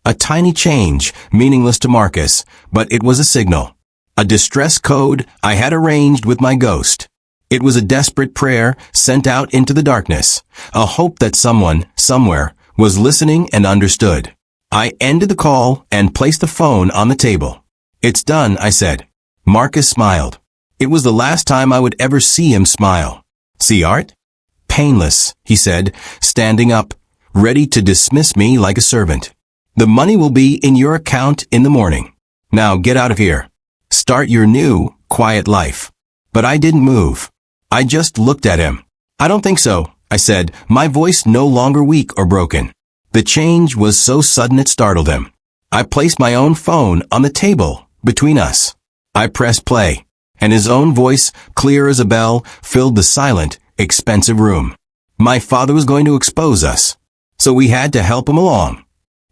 A tiny change, meaningless to Marcus, but it was a signal. A distress code I had arranged with my ghost. It was a desperate prayer sent out into the darkness, a hope that someone, somewhere, was listening and understood. I ended the call and placed the phone on the table. It's done, I said. Marcus smiled. It was the last time I would ever see him smile. See, Art? Painless, he said, standing up, ready to dismiss me like a servant. The money will be in your account in the morning. Now get out of here. Start your new, quiet life. But I didn't move. I just looked at him. I don't think so, I said, my voice no longer weak or broken. The change was so sudden it startled him. I placed my own phone on the table between us. I pressed play, and his own voice, clear as a bell, filled the silent, expensive room. My father was going to expose us, so we had to help him along.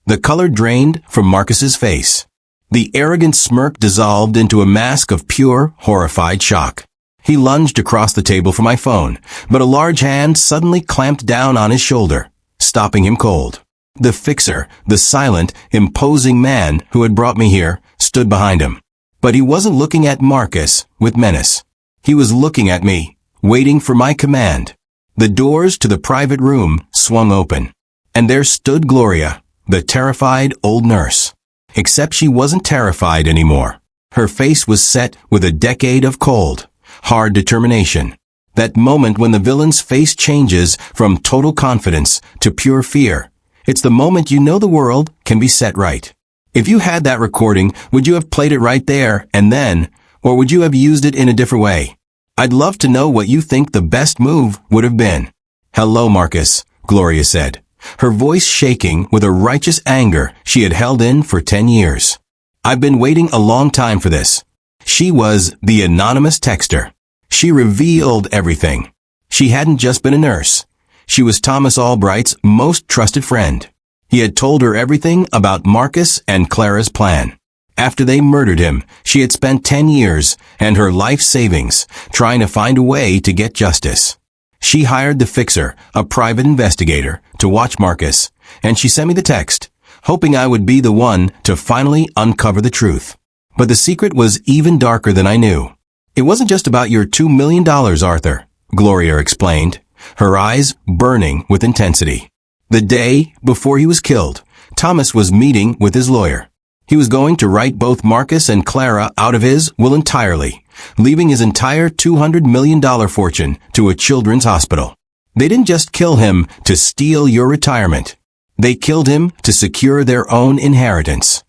The color drained from Marcus's face. The arrogant smirk dissolved into a mask of pure, horrified shock. He lunged across the table for my phone, but a large hand suddenly clamped down on his shoulder, stopping him cold. The fixer, the silent, imposing man who had brought me here, stood behind him. But he wasn't looking at Marcus with menace. He was looking at me, waiting for my command. The doors to the private room swung open, and there stood Gloria, the terrified old nurse. Except she wasn't terrified anymore. Her face was set with a decade of cold, hard determination. That moment when the villain's face changes from total confidence to pure fear. It's the moment you know the world can be set right. If you had that recording, would you have played it right there and then, or would you have used it in a different way? I'd love to know what you think the best move would have been. Hello, Marcus, Gloria said, her voice shaking with a righteous anger she had held in for 10 years. I've been waiting a long time for this. She was the anonymous texter. She revealed everything. She hadn't just been a nurse. She was Thomas Albright's most trusted friend. He had told her everything about Marcus and Clara's plan. After they murdered him, she had spent 10 years and her life savings trying to find a way to get justice. She hired the fixer, a private investigator, to watch Marcus, and she sent me the text, hoping I would be the one to finally uncover the truth. But the secret was even darker than I knew. It wasn't just about your $2 million, Arthur, Gloria explained, her eyes burning with intensity. The day before he was killed, Thomas was meeting with his lawyer. He was going to write both Marcus and Clara out of his will entirely, leaving his entire $200 million fortune to a children's hospital. They didn't just kill him to steal your retirement. They killed him to secure their own inheritance.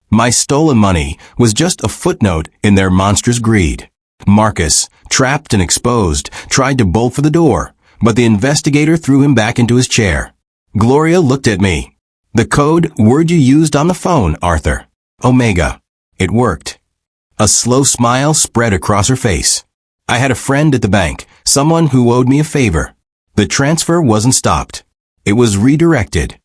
My stolen money was just a footnote in their monstrous greed. Marcus, trapped and exposed, tried to bolt for the door, but the investigator threw him back into his chair. Gloria looked at me. The code word you used on the phone, Arthur. Omega. It worked. A slow smile spread across her face. I had a friend at the bank, someone who owed me a favor. The transfer wasn't stopped. It was redirected.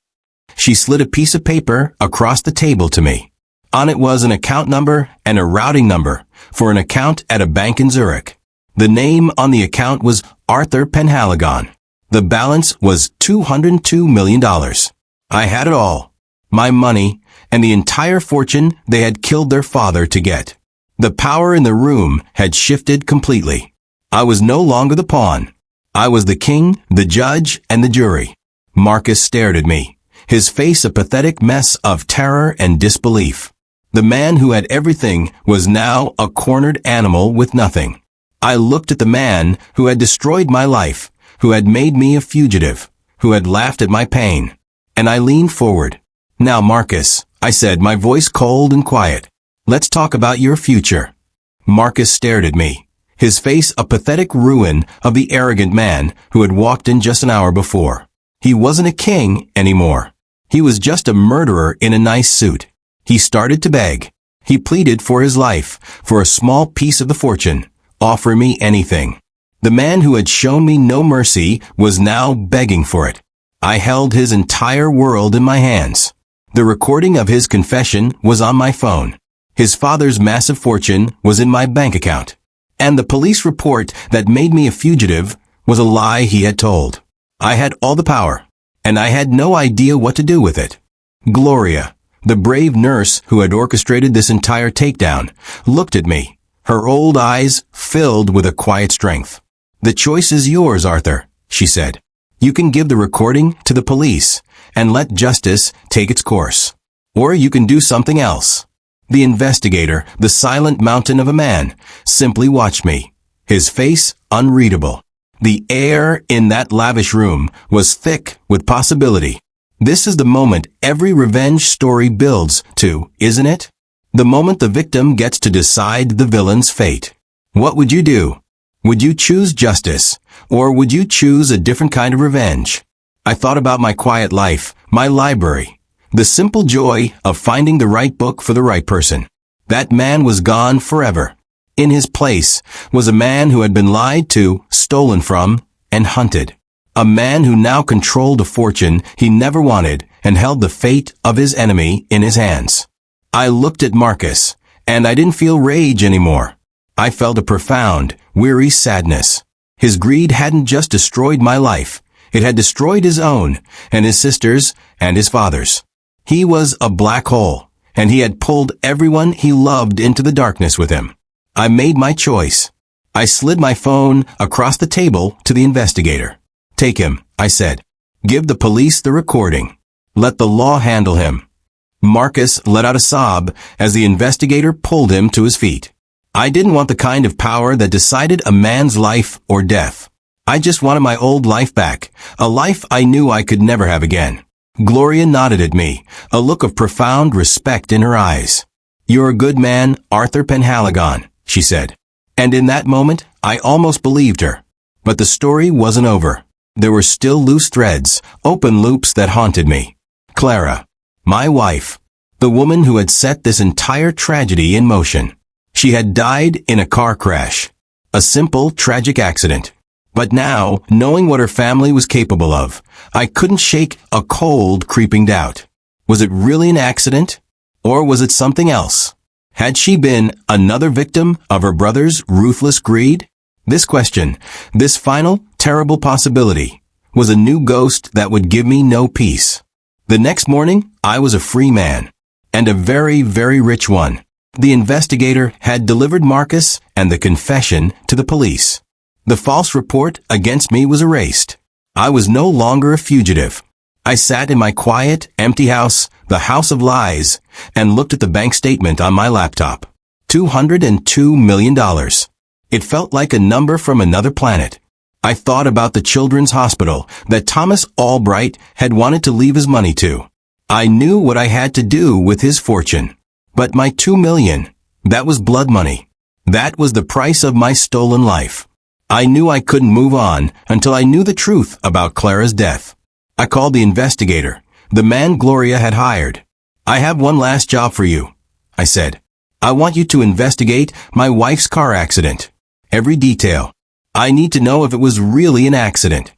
She slid a piece of paper across the table to me. On it was an account number and a routing number for an account at a bank in Zurich. The name on the account was Arthur Penhaligon. The balance was $202 million. I had it all. My money and the entire fortune they had killed their father to get. The power in the room had shifted completely. I was no longer the pawn. I was the king, the judge, and the jury. Marcus stared at me, his face a pathetic mess of terror and disbelief. The man who had everything was now a cornered animal with nothing. I looked at the man who had destroyed my life, who had made me a fugitive, who had laughed at my pain. And I leaned forward. Now, Marcus, I said, my voice cold and quiet. Let's talk about your future. Marcus stared at me, his face a pathetic ruin of the arrogant man who had walked in just an hour before. He wasn't a king anymore. He was just a murderer in a nice suit. He started to beg. He pleaded for his life, for a small piece of the fortune. Offer me anything. The man who had shown me no mercy was now begging for it. I held his entire world in my hands. The recording of his confession was on my phone. His father's massive fortune was in my bank account. And the police report that made me a fugitive was a lie he had told. I had all the power, and I had no idea what to do with it. Gloria, the brave nurse who had orchestrated this entire takedown, looked at me, her old eyes filled with a quiet strength. The choice is yours, Arthur, she said. You can give the recording to the police and let justice take its course. Or you can do something else. The investigator, the silent mountain of a man, simply watched me, his face unreadable. The air in that lavish room was thick with possibility. This is the moment every revenge story builds to, isn't it? The moment the victim gets to decide the villain's fate. What would you do? Would you choose justice, or would you choose a different kind of revenge? I thought about my quiet life, my library, the simple joy of finding the right book for the right person. That man was gone forever. In his place was a man who had been lied to, stolen from, and hunted. A man who now controlled a fortune he never wanted and held the fate of his enemy in his hands. I looked at Marcus, and I didn't feel rage anymore. I felt a profound, weary sadness. His greed hadn't just destroyed my life. It had destroyed his own, and his sister's, and his father's. He was a black hole, and he had pulled everyone he loved into the darkness with him. I made my choice. I slid my phone across the table to the investigator. Take him, I said. Give the police the recording. Let the law handle him. Marcus let out a sob as the investigator pulled him to his feet. I didn't want the kind of power that decided a man's life or death. I just wanted my old life back, a life I knew I could never have again. Gloria nodded at me, a look of profound respect in her eyes. You're a good man, Arthur Penhaligon, she said. And in that moment, I almost believed her. But the story wasn't over. There were still loose threads, open loops that haunted me. Clara, my wife, the woman who had set this entire tragedy in motion. She had died in a car crash. A simple, tragic accident. But now, knowing what her family was capable of, I couldn't shake a cold, creeping doubt. Was it really an accident? Or was it something else? Had she been another victim of her brother's ruthless greed? This question, this final, terrible possibility, was a new ghost that would give me no peace. The next morning, I was a free man. And a very, very rich one. The investigator had delivered Marcus and the confession to the police. The false report against me was erased. I was no longer a fugitive. I sat in my quiet, empty house, the house of lies, and looked at the bank statement on my laptop. $202 million. It felt like a number from another planet. I thought about the children's hospital that Thomas Albright had wanted to leave his money to. I knew what I had to do with his fortune. But my $2 million, that was blood money. That was the price of my stolen life. I knew I couldn't move on until I knew the truth about Clara's death. I called the investigator, the man Gloria had hired. I have one last job for you, I said. I want you to investigate my wife's car accident. Every detail. I need to know if it was really an accident.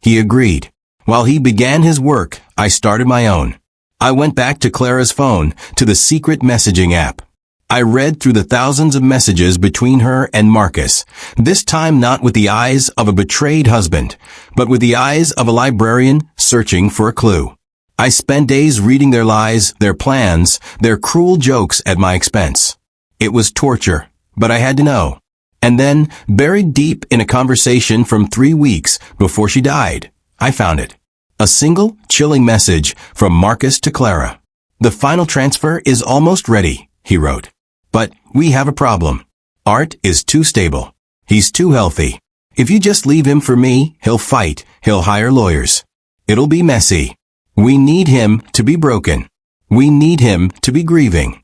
He agreed. While he began his work, I started my own. I went back to Clara's phone, to the secret messaging app. I read through the thousands of messages between her and Marcus, this time not with the eyes of a betrayed husband, but with the eyes of a librarian searching for a clue. I spent days reading their lies, their plans, their cruel jokes at my expense. It was torture, but I had to know. And then, buried deep in a conversation from 3 weeks before she died, I found it. A single, chilling message from Marcus to Clara. The final transfer is almost ready, he wrote. But we have a problem. Art is too stable. He's too healthy. If you just leave him for me, he'll fight, he'll hire lawyers. It'll be messy. We need him to be broken. We need him to be grieving.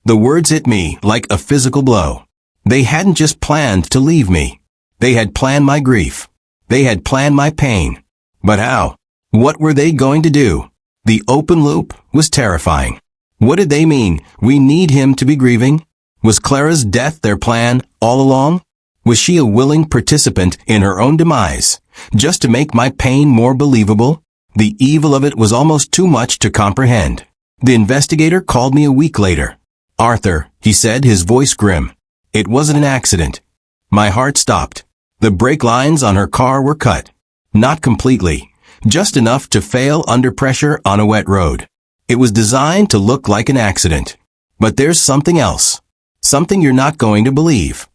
The words hit me like a physical blow. They hadn't just planned to leave me. They had planned my grief. They had planned my pain. But how? What were they going to do? The open loop was terrifying. What did they mean? We need him to be grieving? Was Clara's death their plan all along? Was she a willing participant in her own demise, just to make my pain more believable? The evil of it was almost too much to comprehend. The investigator called me a week later. Arthur, he said, his voice grim. It wasn't an accident. My heart stopped. The brake lines on her car were cut. Not completely, just enough to fail under pressure on a wet road. It was designed to look like an accident. But there's something else. Something you're not going to believe.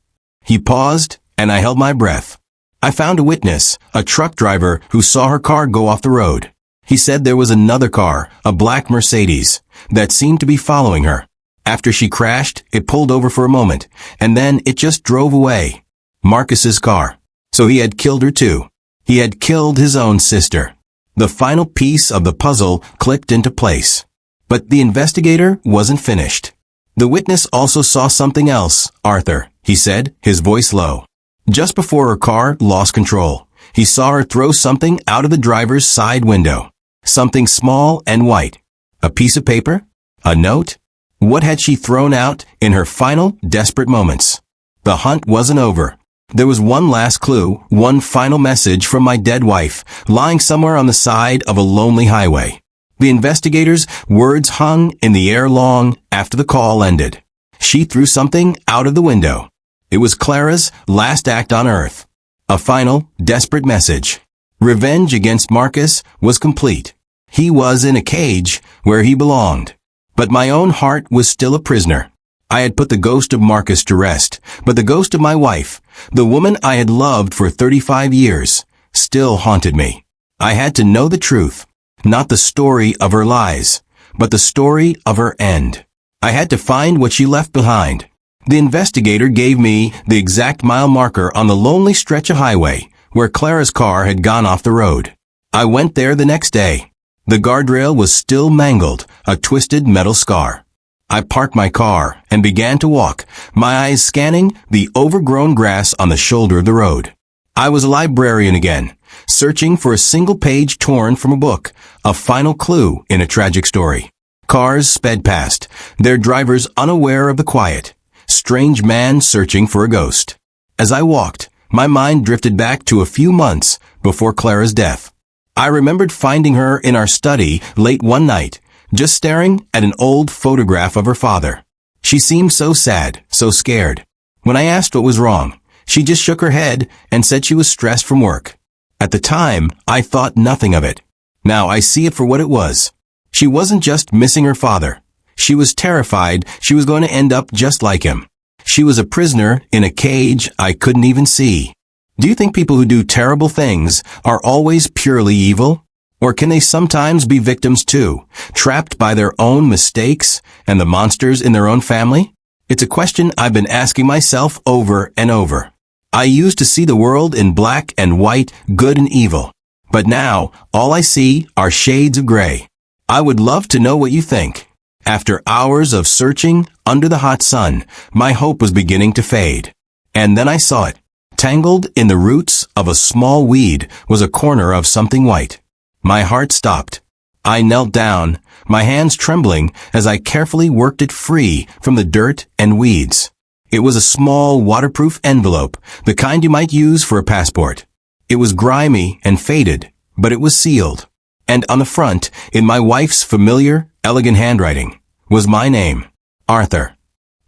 He paused, and I held my breath. I found a witness, a truck driver who saw her car go off the road. He said there was another car, a black Mercedes, that seemed to be following her. After she crashed, it pulled over for a moment, and then it just drove away. Marcus's car. So he had killed her too. He had killed his own sister. The final piece of the puzzle clicked into place. But the investigator wasn't finished. The witness also saw something else, Arthur, he said, his voice low. Just before her car lost control, he saw her throw something out of the driver's side window. Something small and white. A piece of paper? A note? What had she thrown out in her final, desperate moments? The hunt wasn't over. There was one last clue, one final message from my dead wife, lying somewhere on the side of a lonely highway. The investigator's words hung in the air long after the call ended. She threw something out of the window. It was Clara's last act on Earth. A final, desperate message. Revenge against Marcus was complete. He was in a cage where he belonged. But my own heart was still a prisoner. I had put the ghost of Marcus to rest, but the ghost of my wife, the woman I had loved for 35 years, still haunted me. I had to know the truth, not the story of her lies, but the story of her end. I had to find what she left behind. The investigator gave me the exact mile marker on the lonely stretch of highway where Clara's car had gone off the road. I went there the next day. The guardrail was still mangled, a twisted metal scar. I parked my car and began to walk, my eyes scanning the overgrown grass on the shoulder of the road. I was a librarian again, searching for a single page torn from a book, a final clue in a tragic story. Cars sped past, their drivers unaware of the quiet. Strange man searching for a ghost. As I walked, My mind drifted back to a few months before Clara's death. I remembered finding her in our study late one night, just staring at an old photograph of her father. She seemed so sad, so scared. When I asked what was wrong, she just shook her head and said she was stressed from work. At the time, I thought nothing of it. Now I see it for what it was. She wasn't just missing her father. She was terrified she was going to end up just like him. She was a prisoner in a cage I couldn't even see. Do you think people who do terrible things are always purely evil? Or can they sometimes be victims too, trapped by their own mistakes and the monsters in their own family? It's a question I've been asking myself over and over. I used to see the world in black and white, good and evil. But now, all I see are shades of gray. I would love to know what you think. After hours of searching under the hot sun, my hope was beginning to fade. And then I saw it. Tangled in the roots of a small weed was a corner of something white. My heart stopped. I knelt down, my hands trembling as I carefully worked it free from the dirt and weeds. It was a small waterproof envelope, the kind you might use for a passport. It was grimy and faded, but it was sealed. And on the front, in my wife's familiar, elegant handwriting, was my name, Arthur.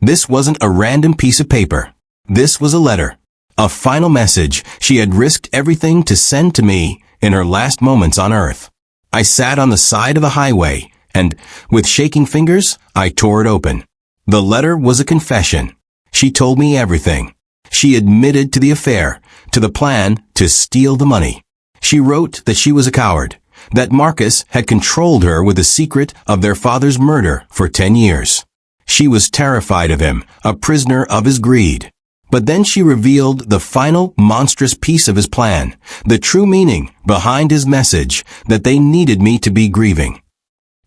This wasn't a random piece of paper. This was a letter. A final message she had risked everything to send to me in her last moments on Earth. I sat on the side of the highway, and, with shaking fingers, I tore it open. The letter was a confession. She told me everything. She admitted to the affair, to the plan to steal the money. She wrote that she was a coward, that Marcus had controlled her with the secret of their father's murder for 10 years. She was terrified of him, a prisoner of his greed. But then she revealed the final monstrous piece of his plan, the true meaning behind his message, that they needed me to be grieving.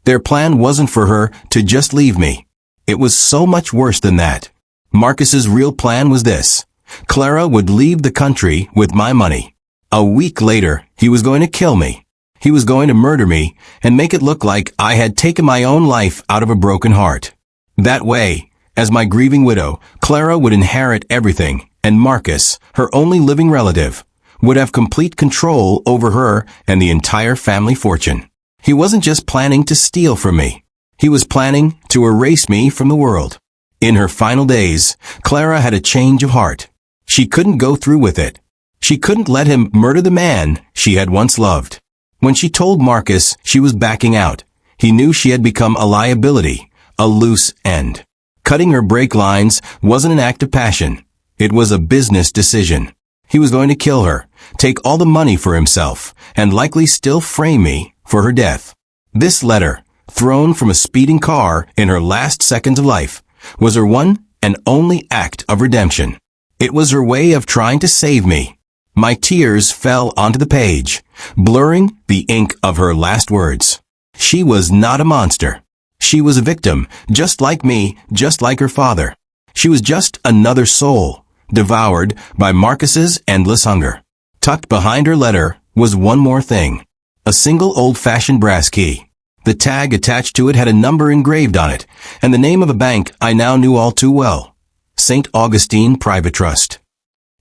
Their plan wasn't for her to just leave me. It was so much worse than that. Marcus's real plan was this. Clara would leave the country with my money. A week later, he was going to kill me. He was going to murder me and make it look like I had taken my own life out of a broken heart. That way, as my grieving widow, Clara would inherit everything, and Marcus, her only living relative, would have complete control over her and the entire family fortune. He wasn't just planning to steal from me. He was planning to erase me from the world. In her final days, Clara had a change of heart. She couldn't go through with it. She couldn't let him murder the man she had once loved. When she told Marcus she was backing out, he knew she had become a liability, a loose end. Cutting her brake lines wasn't an act of passion. It was a business decision. He was going to kill her, take all the money for himself, and likely still frame me for her death. This letter, thrown from a speeding car in her last seconds of life, was her one and only act of redemption. It was her way of trying to save me. My tears fell onto the page, blurring the ink of her last words. She was not a monster. She was a victim, just like me, just like her father. She was just another soul, devoured by Marcus's endless hunger. Tucked behind her letter was one more thing. A single old-fashioned brass key. The tag attached to it had a number engraved on it, and the name of a bank I now knew all too well. St. Augustine Private Trust.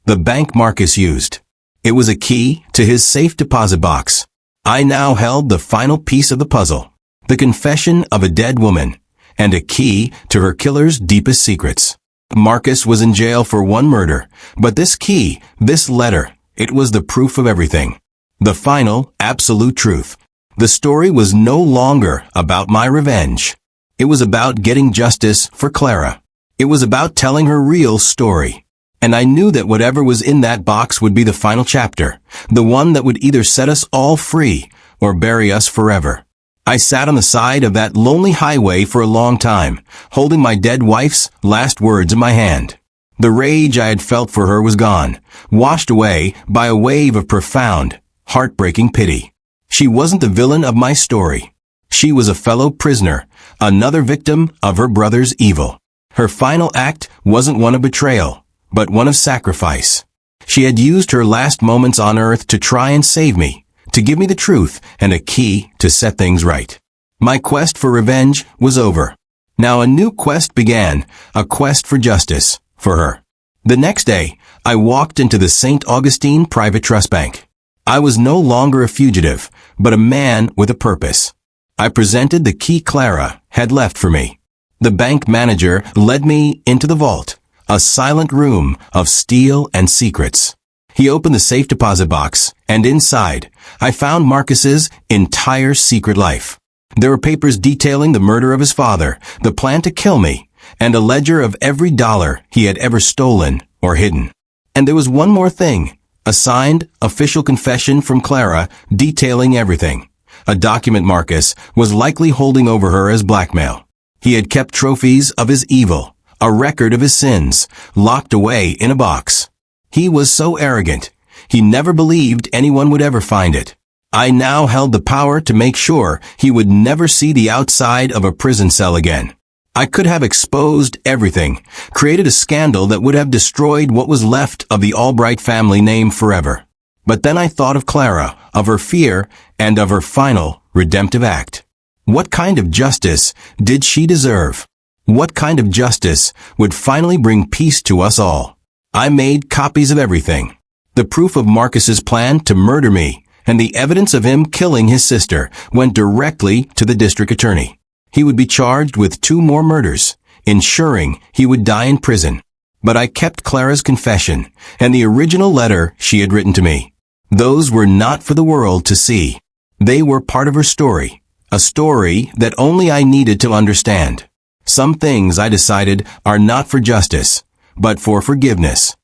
The bank Marcus used. It was a key to his safe deposit box. I now held the final piece of the puzzle. The confession of a dead woman, and a key to her killer's deepest secrets. Marcus was in jail for one murder, but this key, this letter, it was the proof of everything. The final, absolute truth. The story was no longer about my revenge. It was about getting justice for Clara. It was about telling her real story. And I knew that whatever was in that box would be the final chapter, the one that would either set us all free or bury us forever. I sat on the side of that lonely highway for a long time, holding my dead wife's last words in my hand. The rage I had felt for her was gone, washed away by a wave of profound, heartbreaking pity. She wasn't the villain of my story. She was a fellow prisoner, another victim of her brother's evil. Her final act wasn't one of betrayal, but one of sacrifice. She had used her last moments on earth to try and save me, to give me the truth and a key to set things right. My quest for revenge was over. Now a new quest began, a quest for justice, for her. The next day, I walked into the St. Augustine Private Trust Bank. I was no longer a fugitive, but a man with a purpose. I presented the key Clara had left for me. The bank manager led me into the vault, a silent room of steel and secrets. He opened the safe deposit box, and inside, I found Marcus's entire secret life. There were papers detailing the murder of his father, the plan to kill me, and a ledger of every dollar he had ever stolen or hidden. And there was one more thing, a signed, official confession from Clara detailing everything. A document Marcus was likely holding over her as blackmail. He had kept trophies of his evil, a record of his sins, locked away in a box. He was so arrogant, he never believed anyone would ever find it. I now held the power to make sure he would never see the outside of a prison cell again. I could have exposed everything, created a scandal that would have destroyed what was left of the Albright family name forever. But then I thought of Clara, of her fear, and of her final, redemptive act. What kind of justice did she deserve? What kind of justice would finally bring peace to us all? I made copies of everything. The proof of Marcus's plan to murder me, and the evidence of him killing his sister, went directly to the district attorney. He would be charged with 2 more murders, ensuring he would die in prison. But I kept Clara's confession and the original letter she had written to me. Those were not for the world to see. They were part of her story, a story that only I needed to understand. Some things, I decided, are not for justice, but for forgiveness.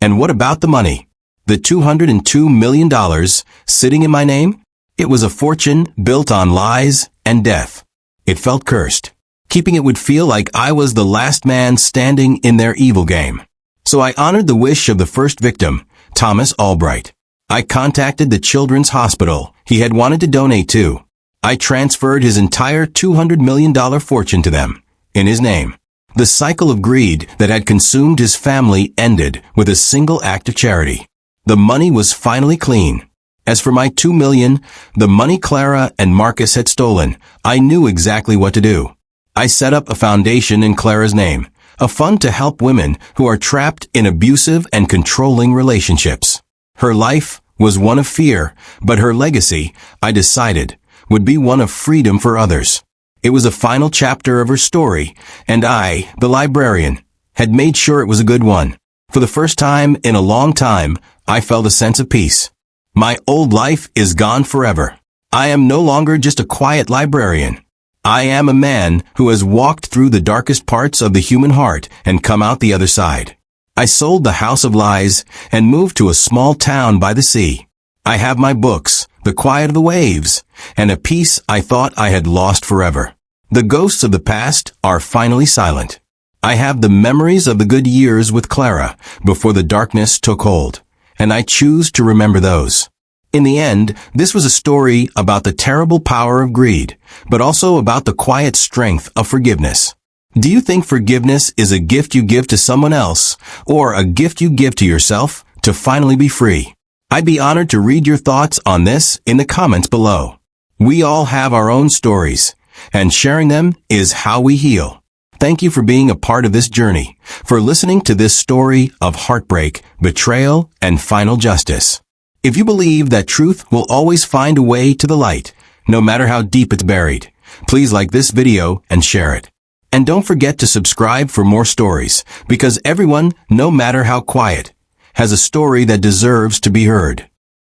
And what about the money? The $202 million sitting in my name? It was a fortune built on lies and death. It felt cursed. Keeping it would feel like I was the last man standing in their evil game. So I honored the wish of the first victim, Thomas Albright. I contacted the Children's Hospital he had wanted to donate to. I transferred his entire $200 million fortune to them, in his name. The cycle of greed that had consumed his family ended with a single act of charity. The money was finally clean. As for my $2 million, the money Clara and Marcus had stolen, I knew exactly what to do. I set up a foundation in Clara's name, a fund to help women who are trapped in abusive and controlling relationships. Her life was one of fear, but her legacy, I decided, would be one of freedom for others. It was a final chapter of her story, and I, the librarian, had made sure it was a good one. For the first time in a long time, I felt a sense of peace. My old life is gone forever. I am no longer just a quiet librarian. I am a man who has walked through the darkest parts of the human heart and come out the other side. I sold the house of lies and moved to a small town by the sea. I have my books, the quiet of the waves, and a peace I thought I had lost forever. The ghosts of the past are finally silent. I have the memories of the good years with Clara before the darkness took hold, and I choose to remember those. In the end, this was a story about the terrible power of greed, but also about the quiet strength of forgiveness. Do you think forgiveness is a gift you give to someone else, or a gift you give to yourself to finally be free? I'd be honored to read your thoughts on this in the comments below. We all have our own stories, and sharing them is how we heal. Thank you for being a part of this journey, for listening to this story of heartbreak, betrayal, and final justice. If you believe that truth will always find a way to the light, no matter how deep it's buried, please like this video and share it. And don't forget to subscribe for more stories, because everyone, no matter how quiet, has a story that deserves to be heard.